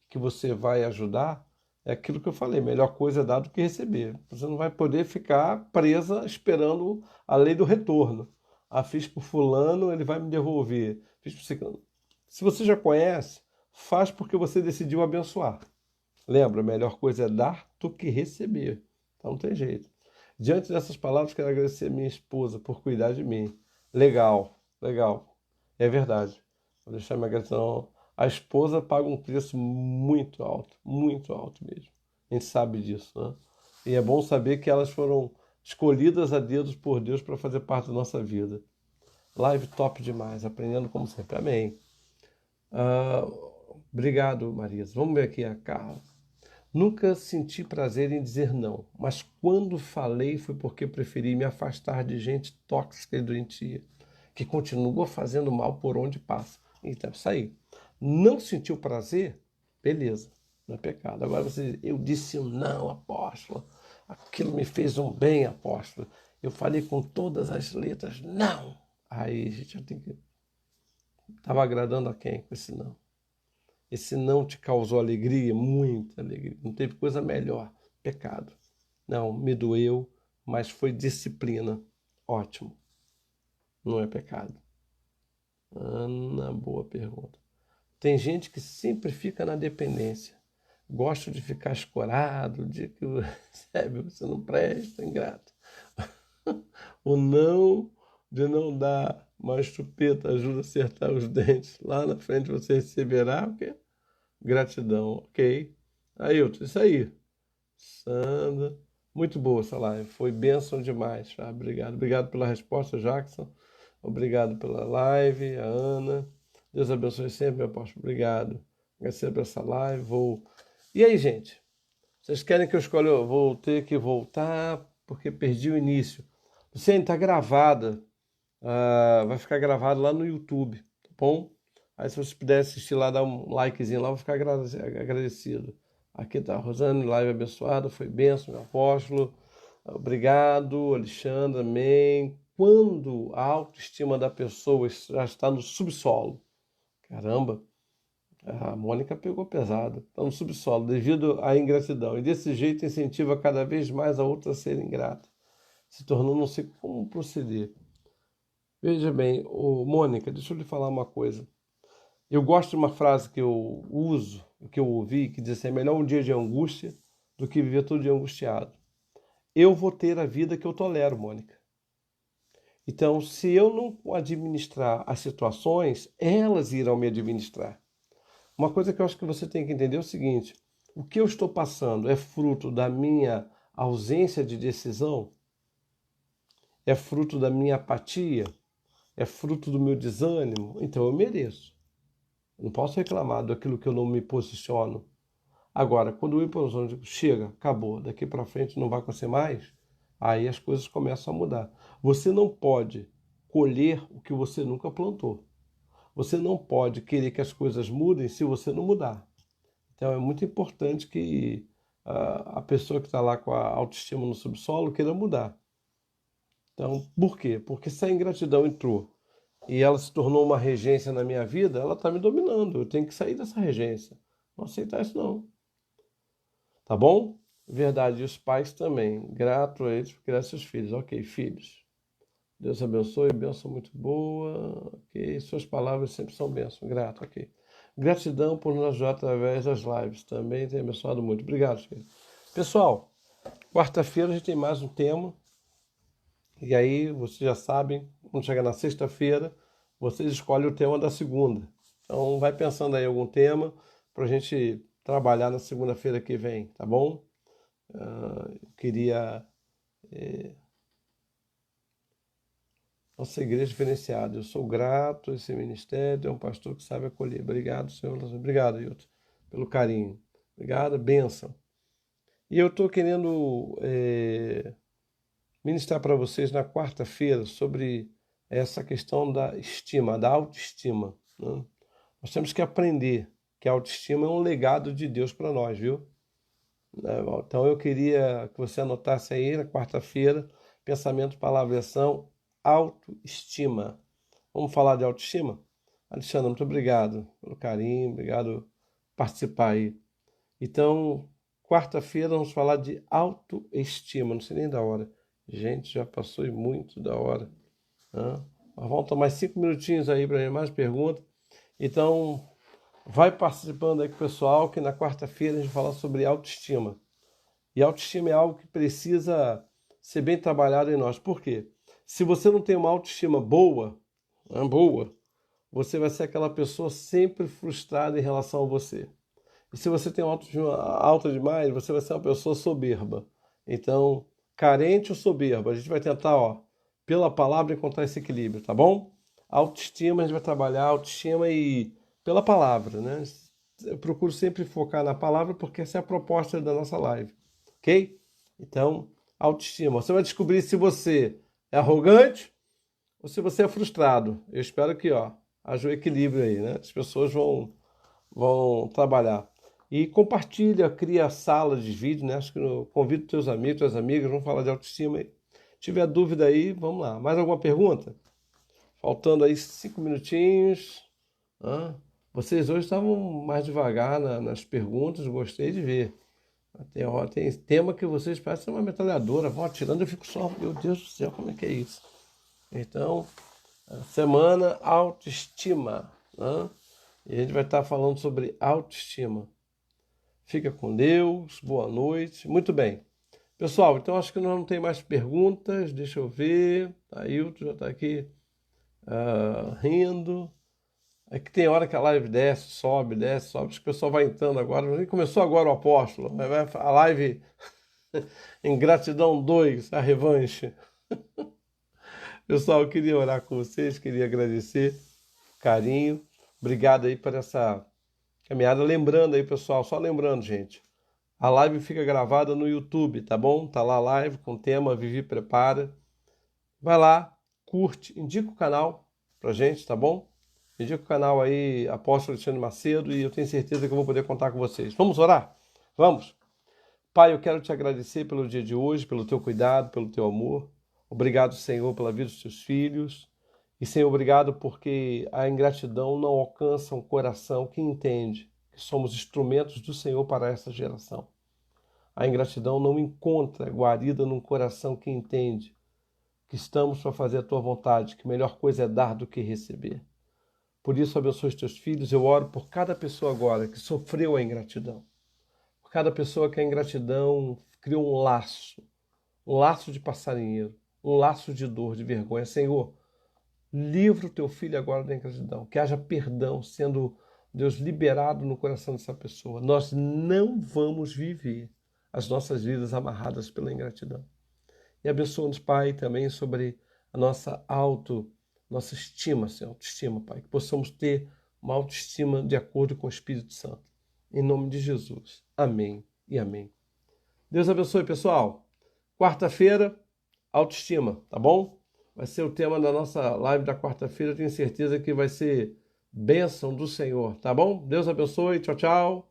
que você vai ajudar, é aquilo que eu falei: melhor coisa é dar do que receber. Você não vai poder ficar presa esperando a lei do retorno. Ah, fiz por fulano, ele vai me devolver. Fiz por ciclano. Se você já conhece, faz porque você decidiu abençoar. Lembra, a melhor coisa é dar do que receber. Então não tem jeito. Diante dessas palavras, quero agradecer a minha esposa por cuidar de mim. Legal, legal. É verdade. Vou deixar minha gratidão. A esposa paga um preço muito alto mesmo. A gente sabe disso, né? E é bom saber que elas foram escolhidas a dedos por Deus para fazer parte da nossa vida. Live top demais, aprendendo como sempre. Amém. Ah, obrigado, Marisa. Vamos ver aqui a Carla. Nunca senti prazer em dizer não, mas quando falei foi porque preferi me afastar de gente tóxica e doentia, que continua fazendo mal por onde passa. Então, isso aí. Não sentiu prazer? Beleza, não é pecado. Agora você, eu disse um não, apóstolo. Aquilo me fez um bem, apóstolo. Eu falei com todas as letras, não. Aí a gente já tem que. Estava agradando a quem com esse não? Esse não te causou alegria? Muita alegria. Não teve coisa melhor. Pecado. Não, me doeu, mas foi disciplina. Ótimo. Não é pecado. Ana, boa pergunta. Tem gente que sempre fica na dependência. Gosta de ficar escorado, de que sabe, você não presta, ingrato. O não de não dar uma chupeta ajuda a acertar os dentes. Lá na frente você receberá o quê? Gratidão, ok. Ailton, isso aí. Sandra, muito boa essa live, foi bênção demais, tá? Obrigado, obrigado pela resposta, Jackson. Obrigado pela live, a Ana. Deus abençoe sempre, meu apóstolo. Obrigado. Agradecer por essa live. Vou. E aí, gente? Vocês querem que eu escolha? Eu vou ter que voltar porque perdi o início. Luciane, está gravada. Vai ficar gravado lá no YouTube, tá bom? Aí se você puder assistir lá, dar um likezinho lá, eu vou ficar agradecido. Aqui tá a Rosane, live abençoada, foi bênção, meu apóstolo. Obrigado, Alexandre, amém. Quando a autoestima da pessoa já está no subsolo, caramba, a Mônica pegou pesado, está no subsolo, devido à ingratidão. E desse jeito incentiva cada vez mais a outra a ser ingrata, se tornando não sei como proceder. Veja bem, Mônica, deixa eu lhe falar uma coisa. Eu gosto de uma frase que eu uso, que eu ouvi, que diz assim: é melhor um dia de angústia do que viver todo dia angustiado. Eu vou ter a vida que eu tolero, Mônica. Então, se eu não administrar as situações, elas irão me administrar. Uma coisa que eu acho que você tem que entender é o seguinte: o que eu estou passando é fruto da minha ausência de decisão? É fruto da minha apatia? É fruto do meu desânimo? Então eu mereço. Eu não posso reclamar daquilo que eu não me posiciono. Agora, quando eu me posiciono, eu digo, chega, acabou, daqui para frente não vai acontecer mais, aí as coisas começam a mudar. Você não pode colher o que você nunca plantou. Você não pode querer que as coisas mudem se você não mudar. Então é muito importante que a pessoa que está lá com a autoestima no subsolo queira mudar. Então, por quê? Porque se a ingratidão entrou e ela se tornou uma regência na minha vida, ela está me dominando. Eu tenho que sair dessa regência. Não aceitar isso não. Tá bom? Verdade, e os pais também. Grato a eles por criar seus filhos. Ok, filhos. Deus abençoe, bênção muito boa. Ok, suas palavras sempre são bênção. Grato, ok. Gratidão por nos ajudar através das lives. Também tem abençoado muito. Obrigado, filho. Pessoal, quarta-feira a gente tem mais um tema. E aí, vocês já sabem, quando chegar na sexta-feira, vocês escolhem o tema da segunda. Então, vai pensando aí em algum tema para a gente trabalhar na segunda-feira que vem, tá bom? Eu queria. Nossa igreja diferenciada. Eu sou grato a esse ministério, é um pastor que sabe acolher. Obrigado, Senhor. Obrigado, Ailton, pelo carinho. Obrigado, bênção. E eu estou querendo ministrar para vocês na quarta-feira sobre essa questão da estima, da autoestima, né? Nós temos que aprender que a autoestima é um legado de Deus para nós, viu? Então eu queria que você anotasse aí na quarta-feira, pensamento, palavra e ação, autoestima. Vamos falar de autoestima? Alexandre, muito obrigado pelo carinho, obrigado por participar aí. Então, quarta-feira vamos falar de autoestima, não sei nem da hora. Gente, já passou muito da hora. Né? Mas vamos tomar mais 5 minutinhos aí para mais perguntas. Então, vai participando aí com o pessoal, que na quarta-feira a gente vai falar sobre autoestima. E autoestima é algo que precisa ser bem trabalhado em nós. Por quê? Se você não tem uma autoestima boa, você vai ser aquela pessoa sempre frustrada em relação a você. E se você tem uma autoestima alta demais, você vai ser uma pessoa soberba. Então, carente ou soberba, a gente vai tentar, pela palavra encontrar esse equilíbrio, tá bom? Autoestima, a gente vai trabalhar autoestima e pela palavra, né? Eu procuro sempre focar na palavra porque essa é a proposta da nossa live, ok? Então, autoestima. Você vai descobrir se você é arrogante ou se você é frustrado. Eu espero que, haja um equilíbrio aí, né? As pessoas vão trabalhar. E compartilha, cria sala de vídeo, né? Acho que eu convido teus amigos, tuas amigas, vamos falar de autoestima aí. Se tiver dúvida aí, vamos lá. Mais alguma pergunta? Faltando aí 5 minutinhos. Vocês hoje estavam mais devagar nas perguntas, gostei de ver. Tem tema que vocês parecem uma metralhadora, vão atirando, eu fico só, meu Deus do céu, como é que é isso? Então, semana autoestima, né? E a gente vai estar falando sobre autoestima. Fica com Deus, boa noite. Muito bem. Pessoal, então acho que nós não tem mais perguntas. Deixa eu ver. Ailton já está aqui rindo. É que tem hora que a live desce, sobe. Acho que o pessoal vai entrando agora. Começou agora o apóstolo. A live Ingratidão 2, a revanche. Pessoal, eu queria orar com vocês, queria agradecer o carinho. Obrigado aí por essa caminhada. Lembrando aí, pessoal, só lembrando, gente. A live fica gravada no YouTube, tá bom? Tá lá a live com o tema Vivi Prepara. Vai lá, curte, indica o canal pra gente, tá bom? Indica o canal aí, Apóstolo Alexandre Macedo, e eu tenho certeza que eu vou poder contar com vocês. Vamos orar? Vamos? Pai, eu quero te agradecer pelo dia de hoje, pelo teu cuidado, pelo teu amor. Obrigado, Senhor, pela vida dos teus filhos. E, Senhor, obrigado porque a ingratidão não alcança um coração que entende que somos instrumentos do Senhor para essa geração. A ingratidão não encontra guarida num coração que entende que estamos para fazer a tua vontade, que a melhor coisa é dar do que receber. Por isso, abençoe os teus filhos. Eu oro por cada pessoa agora que sofreu a ingratidão. Por cada pessoa que a ingratidão criou um laço de passarinheiro, um laço de dor, de vergonha. Senhor, livra o teu filho agora da ingratidão, que haja perdão sendo, Deus, liberado no coração dessa pessoa. Nós não vamos viver as nossas vidas amarradas pela ingratidão. E abençoa-nos, Pai, também sobre a nossa estima, Senhor, autoestima, Pai, que possamos ter uma autoestima de acordo com o Espírito Santo. Em nome de Jesus. Amém e amém. Deus abençoe, pessoal. Quarta-feira, autoestima, tá bom? Vai ser o tema da nossa live da quarta-feira. Tenho certeza que vai ser bênção do Senhor, tá bom? Deus abençoe. Tchau, tchau.